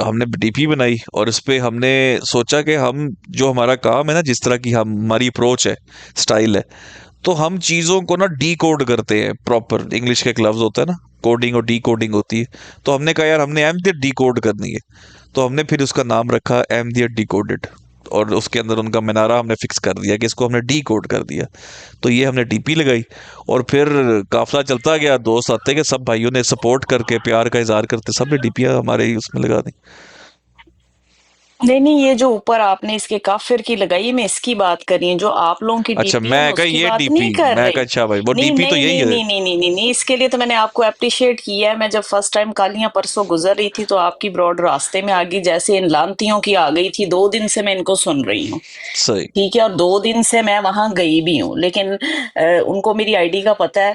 ہم نے ڈی پی بنائی اور اس پہ ہم نے سوچا کہ ہم جو ہمارا کام ہے نا، جس طرح کی ہماری اپروچ ہے، سٹائل ہے، تو ہم چیزوں کو نا ڈی کوڈ کرتے ہیں پراپر. انگلش کا ایک لفظ ہوتا ہے نا، کوڈنگ اور ڈی کوڈنگ ہوتی ہے. تو ہم نے کہا یار ہم نے احمدیت ڈی کوڈ کرنی ہے، تو ہم نے پھر اس کا نام رکھا احمدیت ڈی کوڈڈ، اور اس کے اندر ان کا منارہ ہم نے فکس کر دیا کہ اس کو ہم نے ڈی کوڈ کر دیا. تو یہ ہم نے ڈی پی لگائی اور پھر قافلہ چلتا گیا، دوست آتے کہ سب بھائیوں نے سپورٹ کر کے پیار کا اظہار کرتے سب نے ڈی پی ہمارے ہی اس میں لگا دی. نہیں یہ جو اوپر آپ نے اس کے کافر کی لگائی، میں اس کی بات کر رہی ہوں جو آپ لوگوں کی ڈی اچھا پی ہے، میں میں کہا اس کی یہ بات ڈی پی، نہیں کر میں کہا رہی. اچھا بھائی وہ ڈی نہیں پی تو نہیں یہی نہیں ہے. نہیں نہیں نہیں نہیں نہیں، اس کے لیے تو میں نے آپ کو اپریشیٹ کیا ہے. میں جب فرسٹ ٹائم کالیاں پرسوں گزر رہی تھی تو آپ کی براڈ راستے میں آگئی، جیسے ان لانتیوں کی آ گئی تھی. 2 دن سے میں ان کو سن رہی ہوں، صحیح. ٹھیک ہے، اور 2 دن سے میں وہاں گئی بھی ہوں، لیکن ان کو میری آئی ڈی کا پتہ ہے،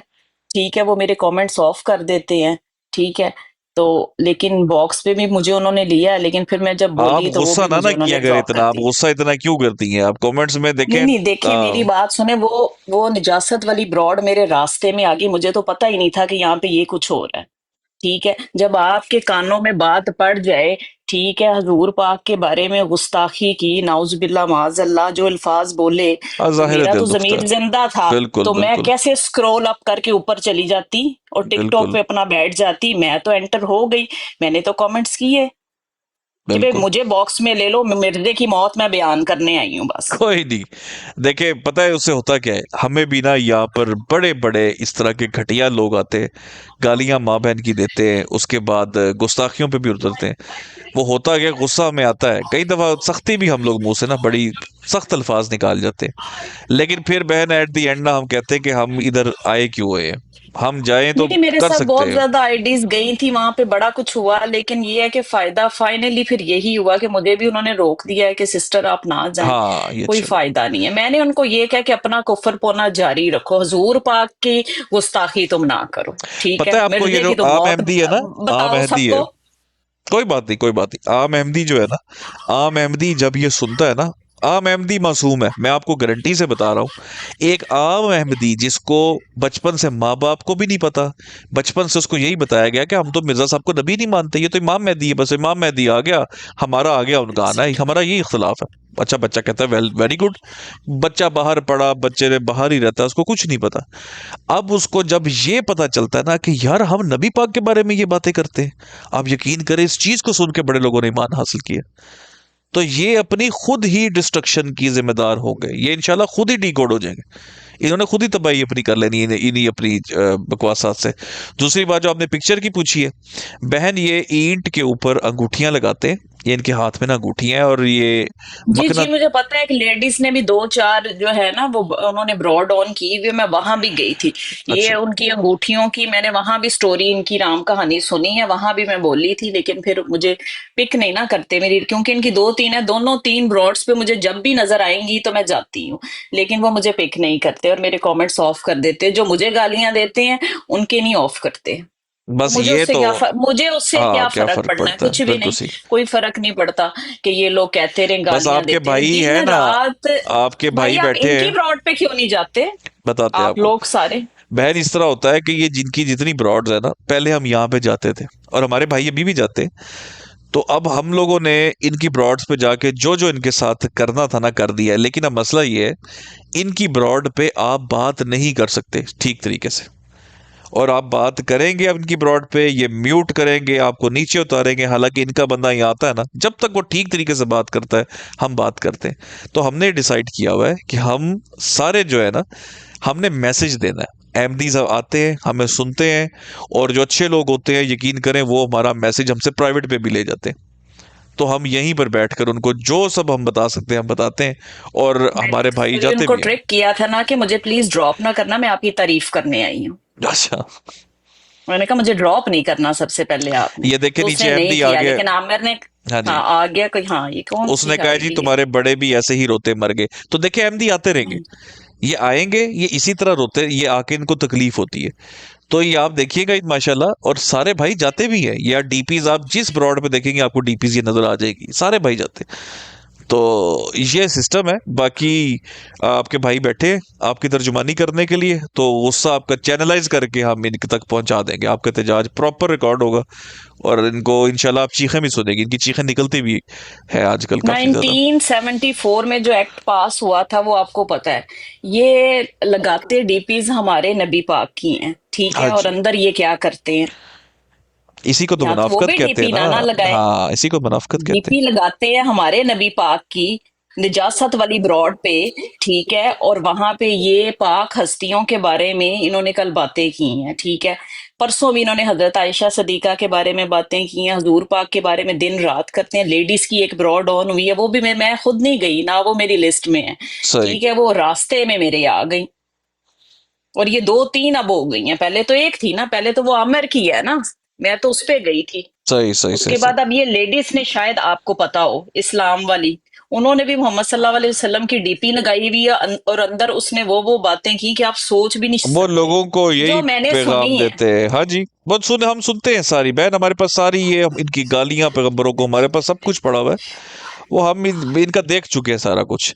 ٹھیک ہے، وہ میرے کامنٹس آف کر دیتے ہیں، ٹھیک ہے. تو لیکن باکس پہ بھی مجھے انہوں نے لیا ہے، لیکن پھر میں جب آپ بولی تو وہ غصہ بھی نہ مجھے انہوں کیا نے کریں ڈراپ کر اتنا، آپ دی. غصہ اتنا کیوں کرتی ہیں آپ؟ کامنٹس میں دیکھیں. نہیں دیکھیں میری بات سنیں، وہ نجاست والی براڈ میرے راستے میں آگئی، مجھے تو پتہ ہی نہیں تھا کہ یہاں پہ یہ کچھ ہو رہا ہے، ٹھیک ہے. جب آپ کے کانوں میں بات پڑ جائے، ٹھیک ہے، حضور پاک کے بارے میں گستاخی کی، نعوذ باللہ معاذ اللہ، جو الفاظ بولے، تو ظاہر میرا دل تو دکھتا ضمیر ہے. زندہ تھا، بالکل تو میں بالکل کیسے اسکرول اپ کر کے اوپر چلی جاتی اور ٹک ٹاک بالکل پہ اپنا بیٹھ جاتی. میں تو انٹر ہو گئی، میں نے تو کامنٹس کیے کہ بھئی بالکل. مجھے باکس میں لے لو، مردے کی موت میں بیان کرنے آئی ہوں بس. کوئی نہیں. دیکھیں پتہ ہے اس سے ہوتا کیا ہے، ہمیں بھی نا یہاں پر بڑے بڑے اس طرح کے گھٹیا لوگ آتے ہیں، گالیاں ماں بہن کی دیتے ہیں، اس کے بعد گستاخیوں پہ بھی اترتے ہیں. وہ ہوتا کیا، غصہ ہمیں آتا ہے، کئی دفعہ سختی بھی ہم لوگ منہ سے نا بڑی سخت الفاظ نکال جاتے ہیں، لیکن پھر بہن ایٹ دی اینڈ نا ہم کہتے ہیں کہ ہم ادھر آئے کیوں ہوئے ہیں، ہم جائیں تو نہیں میرے کر ساتھ سکتے بہت ہیں. زیادہ آئی ڈیز گئی تھی، وہاں پہ بڑا کچھ ہوا، لیکن یہ ہے کہ فائدہ فائنلی پھر یہی ہوا کہ مجھے بھی انہوں نے روک دیا ہے کہ سسٹر آپ نہ جائیں، ہاں یہ کوئی اچھا. فائدہ نہیں ہے. میں نے ان کو یہ کہا کہ اپنا کفر پونا جاری رکھو، حضور پاک کی گستاخی تم نہ کرو، ٹھیک پتہ ہے، ہے آپ کو یہ مردے جو کی تو عام موت احمدی ہے نا، عام بتاؤ سب احمدی ہے، کو. کوئی بات نہیں کوئی بات نہیں. عام احمدی جو ہے نا، عام احمدی جب یہ سنتا ہے نا، عام احمدی معصوم ہے، میں آپ کو گارنٹی سے بتا رہا ہوں. ایک عام احمدی جس کو بچپن سے ماں باپ کو بھی نہیں پتا، بچپن سے اس کو یہی بتایا گیا کہ ہم تو مرزا صاحب کو نبی نہیں مانتے، یہ تو امام مہدی ہے، بس امام مہدی آ گیا، ہمارا آ گیا ان کا آنا ہے، ہمارا یہی اختلاف ہے. اچھا بچہ کہتا ہے ویری گڈ، بچہ باہر پڑا، بچے نے باہر ہی رہتا ہے، اس کو کچھ نہیں پتا. اب اس کو جب یہ پتا چلتا ہے نا کہ یار ہم نبی پاک کے بارے میں یہ باتیں کرتے ہیں، آپ یقین کریں اس چیز کو سن کے بڑے لوگوں نے ایمان حاصل کیا، تو یہ اپنی خود ہی ڈسٹرکشن کی ذمہ دار ہو گئے. یہ انشاءاللہ خود ہی ڈی کوڈ ہو جائیں گے، انہوں نے خود ہی تباہی اپنی کر لینی انہی اپنی بکواسات سے. دوسری بات جو آپ نے پکچر کی پوچھی ہے، بہن یہ اینٹ کے اوپر انگوٹھیاں لگاتے ہیں، یہ ان کے ہاتھ میں نا انگوٹھیاں ہیں، اور یہ جی مکنا. جی مجھے پتا ہے کہ لیڈیز نے بھی 2-4 جو ہے نا وہ انہوں نے براڈ آن کی ہوئی، میں وہاں بھی گئی تھی. یہ اچھا ان کی انگوٹھیوں کی میں نے وہاں بھی سٹوری ان کی رام کہانی سنی ہے، وہاں بھی میں بولی تھی، لیکن پھر مجھے پک نہیں نہ کرتے میری، کیونکہ ان کی 2-3 ہے، دونوں 3 براڈس پہ مجھے جب بھی نظر آئیں گی تو میں جاتی ہوں، لیکن وہ مجھے پک نہیں کرتے اور میرے کامنٹس آف کر دیتے. جو مجھے گالیاں دیتے ہیں ان کے نہیں آف کرتے. بس مجھے یہ اس سے تو مجھے اس سے ہاں کیا کیا فرق فرق پڑنا ہے، پڑتا کچھ ہے، بھی بالکل نہیں، صحیح. کوئی فرق نہیں پڑتا کہ یہ لوگ کہتے رہے بس گالیاں آپ کے دیتے رہے بھائی ہے دن نا، رات. آپ کے بھائی بھائی آپ بیٹھے ان ہیں، کی براڈ پہ کیوں نہیں جاتے بتاتے ہیں آپ آپ کو. لوگ سارے؟ بہن اس طرح ہوتا ہے کہ یہ جن کی جتنی براڈز ہے نا، پہلے ہم یہاں پہ جاتے تھے اور ہمارے بھائی ابھی بھی جاتے ہیں، تو اب ہم لوگوں نے ان کی براڈز پہ جا کے جو جو ان کے ساتھ کرنا تھا نا کر دیا ہے. لیکن اب مسئلہ یہ ہے ان کی براڈ پہ آپ بات نہیں کر سکتے ٹھیک طریقے سے، اور آپ بات کریں گے اب ان کی براڈ پہ یہ میوٹ کریں گے، آپ کو نیچے اتاریں گے. حالانکہ ان کا بندہ یہاں آتا ہے نا، جب تک وہ ٹھیک طریقے سے بات کرتا ہے ہم بات کرتے ہیں. تو ہم نے ڈیسائیڈ کیا ہوا ہے کہ ہم سارے جو ہے نا، ہم نے میسج دینا ہے. احمدیز آتے ہیں، ہمیں سنتے ہیں، اور جو اچھے لوگ ہوتے ہیں یقین کریں وہ ہمارا میسج ہم سے پرائیویٹ پہ بھی لے جاتے ہیں. تو ہم یہیں پر بیٹھ کر ان کو جو سب ہم بتا سکتے ہیں ہم بتاتے ہیں، اور میں نے ہمارے اس بھائی لیے ان جاتے کو بھی ہیں. ٹرک کیا تھا نا کہ مجھے پلیز ڈراپ نہ کرنا، میں آپ کی تعریف کرنے آئی ہوں. اچھا میں نے کہا مجھے ڈراپ نہیں کرنا سب سے پہلے آپ نے، یہ دیکھیں تو اس نے نیچے نہیں احمدی آ کیا، گیا. لیکن عامر نے ہاں جی، ہاں آ گیا کوئی، ہاں یہ کون اس نے سی کہا آئی جی ڈی ہے؟ تمہارے بڑے بھی ایسے ہی روتے مر گئے. تو دیکھیں احمدی آتے رہیں گے، یہ آئیں گے، یہ اسی طرح روتے، یہ آ کے ان کو تکلیف ہوتی ہے. تو یہ آپ دیکھیے گا ماشاءاللہ، اور سارے بھائی جاتے بھی ہیں. یا ڈی پیز آپ جس براڈ پہ دیکھیں گے آپ کو ڈی پیز یہ نظر آ جائے گی، سارے بھائی جاتے. تو تو یہ سسٹم ہے. باقی آپ کے بھائی بیٹھے ہیں آپ کی ترجمانی کرنے کے لیے, تو غصہ آپ کا چینلائز کر کے ہم ان تک پہنچا دیں گے. آپ کا احتجاج پراپر ریکارڈ ہوگا, اور ان کو انشاءاللہ آپ چیخیں بھی سنیں گی. ان کی چیخیں نکلتی بھی ہے آج کل کافی زیادہ. 1974 میں جو ایکٹ پاس ہوا تھا وہ آپ کو پتا ہے, یہ لگاتے ڈی پیز ہمارے نبی پاک کی ہیں, ٹھیک ہے, ہاں اور جی, اندر یہ کیا کرتے ہیں, اسی کو تو یا تو وہ منافقت بھی ڈی کہتے ہیں پی نا. نہ لگائے. ہاں, اسی کو منافقت ڈی کہتے پی ہیں. لگاتے ہیں ہمارے نبی پاک کی نجاست والی براڈ پہ, ٹھیک ہے, اور وہاں پہ یہ پاک ہستیوں کے بارے میں انہوں نے کل باتیں کی ہیں, ٹھیک ہے. پرسوں بھی انہوں نے حضرت عائشہ صدیقہ کے بارے میں باتیں کی ہیں, حضور پاک کے بارے میں دن رات کرتے ہیں. لیڈیز کی ایک براڈ آن ہوئی ہے, وہ بھی میں خود نہیں گئی نا, وہ میری لسٹ میں ہے, صحیح ٹھیک ہے, وہ راستے میں میرے آ گئی, اور یہ 2-3 اب ہو گئی ہیں. پہلے تو ایک تھی نا, پہلے تو وہ عامر کی ہے نا, میں تو اس پہ گئی تھی. صحیح صحیح اس صحیح کے صحیح. بعد اب یہ لیڈیز نے, شاید آپ کو پتا ہو, اسلام والی, انہوں نے بھی محمد صلی اللہ علیہ وسلم کی ڈی پی لگائی ہوئی ہے, اور اندر اس نے وہ باتیں کی کہ آپ سوچ بھی نہیں وہ سکتے, لوگوں کو یہی جو میں نے پیغام سنی ہے. دیتے ہیں. ہاں جی, بہت ہم سنتے ہیں ساری بہن, ہمارے پاس ساری یہ ان کی گالیاں پیغمبروں کو, ہمارے پاس سب کچھ پڑا ہوا ہے. وہ ہم ان کا دیکھ چکے ہیں سارا کچھ,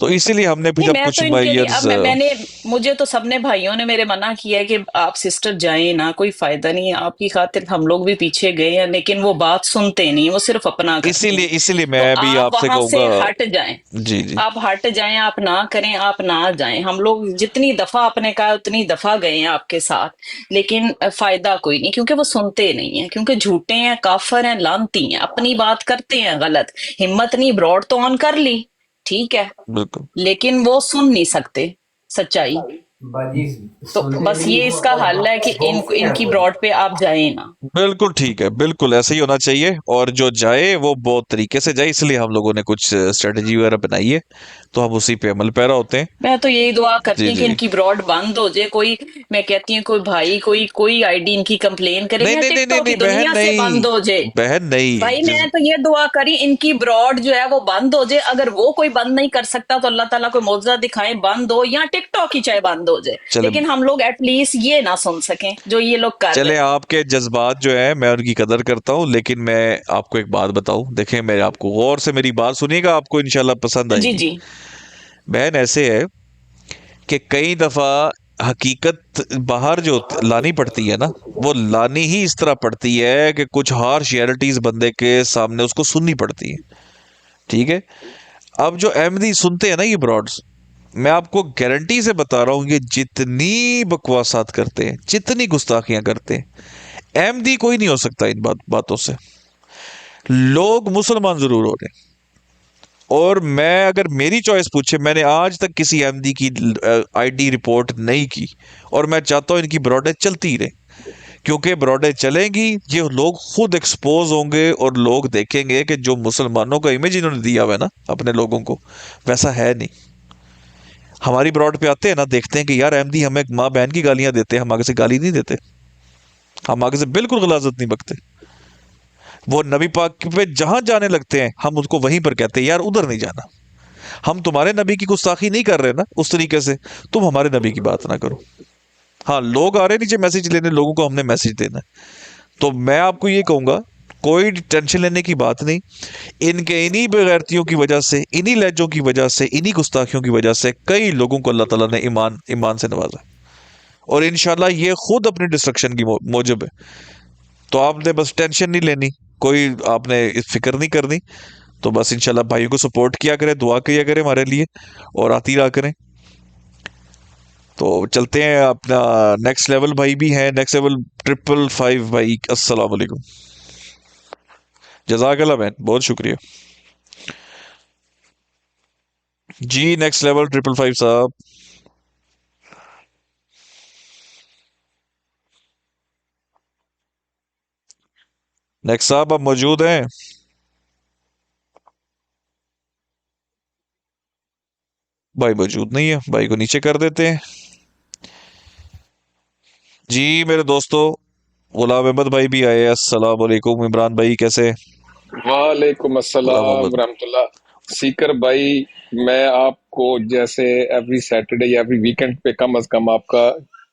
تو اسی لیے ہم نے بھی نہیں, جب میں کچھ تو ان کے لیے, اب میئرز. میں نے, مجھے تو سب نے بھائیوں نے میرے منع کیا ہے کہ آپ سسٹر جائیں نا, کوئی فائدہ نہیں ہے, آپ کی خاطر ہم لوگ بھی پیچھے گئے ہیں, لیکن وہ بات سنتے نہیں, وہ صرف اپنا کرتے ہیں. اسی لیے تو میں بھی آپ آپ سے وہاں کہوں سے گا. ہٹ جائیں, جی جی, آپ ہٹ جائیں, آپ نہ کریں, آپ نہ جائیں. ہم لوگ جتنی دفعہ آپ نے کہا اتنی دفعہ گئے ہیں آپ کے ساتھ, لیکن فائدہ کوئی نہیں, کیونکہ وہ سنتے نہیں ہیں, کیونکہ جھوٹے ہیں, کافر ہیں, لانتی ہیں, اپنی بات کرتے ہیں غلط. ہمت نہیں, براڈ تو آن کر لی, ٹھیک ہے, بالکل. لیکن وہ سن نہیں سکتے سچائی. تو بس یہ اس کا حل ہے کہ ان کی براڈ پہ آپ جائیں نا. بالکل ٹھیک ہے, بالکل ایسا ہی ہونا چاہیے, اور جو جائے وہ بہت طریقے سے جائے. اس لیے ہم لوگوں نے کچھ اسٹریٹجی وغیرہ بنائی ہے, تو ہم اسی پہ عمل پیرا ہوتے ہیں. میں تو یہی دعا کرتی جی ہوں کہ جی, ان کی براڈ بند ہو جائے. کوئی, میں کہتی ہوں کوئی بھائی, کوئی آئی ڈی ان کی کمپلین کرے, نہیں یا نہیں نہیں ٹک نہیں ٹاک کی نہیں دنیا بہن, سے بند ہو جائے. نہیں بہن, نہیں. بھائی میں تو یہ دعا کری ان کی براڈ جو ہے وہ بند ہو جائے. اگر وہ کوئی بند نہیں کر سکتا تو اللہ تعالیٰ کوئی معجزہ دکھائے, بند ہو, یا ٹک ٹاک ہی چاہے بند ہو جائے, چلے لیکن ہم لوگ ایٹ لیسٹ یہ نہ سن سکیں جو یہ لوگ کر رہے چلے, ہیں. آپ کے جذبات جو ہیں میں ان کی قدر کرتا ہوں, لیکن میں آپ کو ایک بات بتاؤں. دیکھیں, میں آپ کو غور سے میری بات سنیے گا, آپ کو انشاءاللہ پسند آئے جی گی. جی. بہن, ایسے ہے کہ کئی دفعہ حقیقت باہر جو لانی پڑتی ہے نا, وہ لانی ہی اس طرح پڑتی ہے کہ کچھ ہارش ریئلٹیز بندے کے سامنے اس کو سننی پڑتی ہے, ٹھیک ہے. اب جو احمدی سنتے ہیں نا یہ براڈز, میں آپ کو گارنٹی سے بتا رہا ہوں, یہ جتنی بکواسات کرتے ہیں, جتنی گستاخیاں کرتے ہیں, احمدی کوئی نہیں ہو سکتا ان باتوں سے. لوگ مسلمان ضرور ہو رہے ہیں, اور میں اگر میری چوائس پوچھے, میں نے آج تک کسی احمدی کی آئی ڈی رپورٹ نہیں کی, اور میں چاہتا ہوں ان کی براڈیں چلتی ہی رہیں, کیونکہ براڈیں چلیں گی, یہ لوگ خود ایکسپوز ہوں گے, اور لوگ دیکھیں گے کہ جو مسلمانوں کا امیج انہوں نے دیا ہوا ہے نا اپنے لوگوں کو, ویسا ہے نہیں. ہماری براڈ پہ آتے ہیں نا, دیکھتے ہیں کہ یار احمدی ہمیں ماں بہن کی گالیاں دیتے ہیں, ہم آگے سے گالی نہیں دیتے, ہم آگے سے بالکل غلاظت نہیں بکتے. وہ نبی پاک پہ جہاں جانے لگتے ہیں, ہم اس کو وہیں پر کہتے ہیں یار ادھر نہیں جانا. ہم تمہارے نبی کی گستاخی نہیں کر رہے نا اس طریقے سے, تم ہمارے نبی کی بات نہ کرو. ہاں, لوگ آ رہے نیچے میسج لینے, لوگوں کو ہم نے میسج دینا ہے. تو میں آپ کو یہ کہوں گا, کوئی ٹینشن لینے کی بات نہیں. ان کے انہی بغیرتیوں کی وجہ سے, انہی لہجوں کی وجہ سے, انہی گستاخیوں کی وجہ سے کئی لوگوں کو اللہ تعالیٰ نے ایمان سے نوازا, اور انشاءاللہ یہ خود اپنی ڈسٹرکشن کی موجب ہے. تو آپ نے بس ٹینشن نہیں لینی, کوئی آپ نے فکر نہیں کرنی. تو بس انشاءاللہ بھائیوں کو سپورٹ کیا کریں, دعا کیا کریں ہمارے لیے, اور آتی رہا کریں. تو چلتے ہیں اپنا نیکسٹ لیول بھائی بھی ہیں, نیکسٹ لیول 555 بھائی, السلام علیکم. جزاک اللہ بہن, بہت شکریہ. جی نیکسٹ لیول 555 صاحب. نیکسٹ صاحب آپ موجود ہیں؟ بھائی موجود نہیں ہے, بھائی کو نیچے کر دیتے ہیں. جی میرے دوستو, غلام احمد بھائی بھی آئے. السلام علیکم. عمران بھائی کیسے؟ وعلیکم غلام السلام محمد. ورحمۃ اللہ. سیکر بھائی, میں آپ کو جیسے ایوری سیٹرڈے یا ایوری ویکینڈ پہ کم از کم آپ کا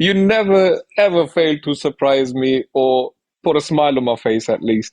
you never ever fail to surprise me or put a smile on my face at least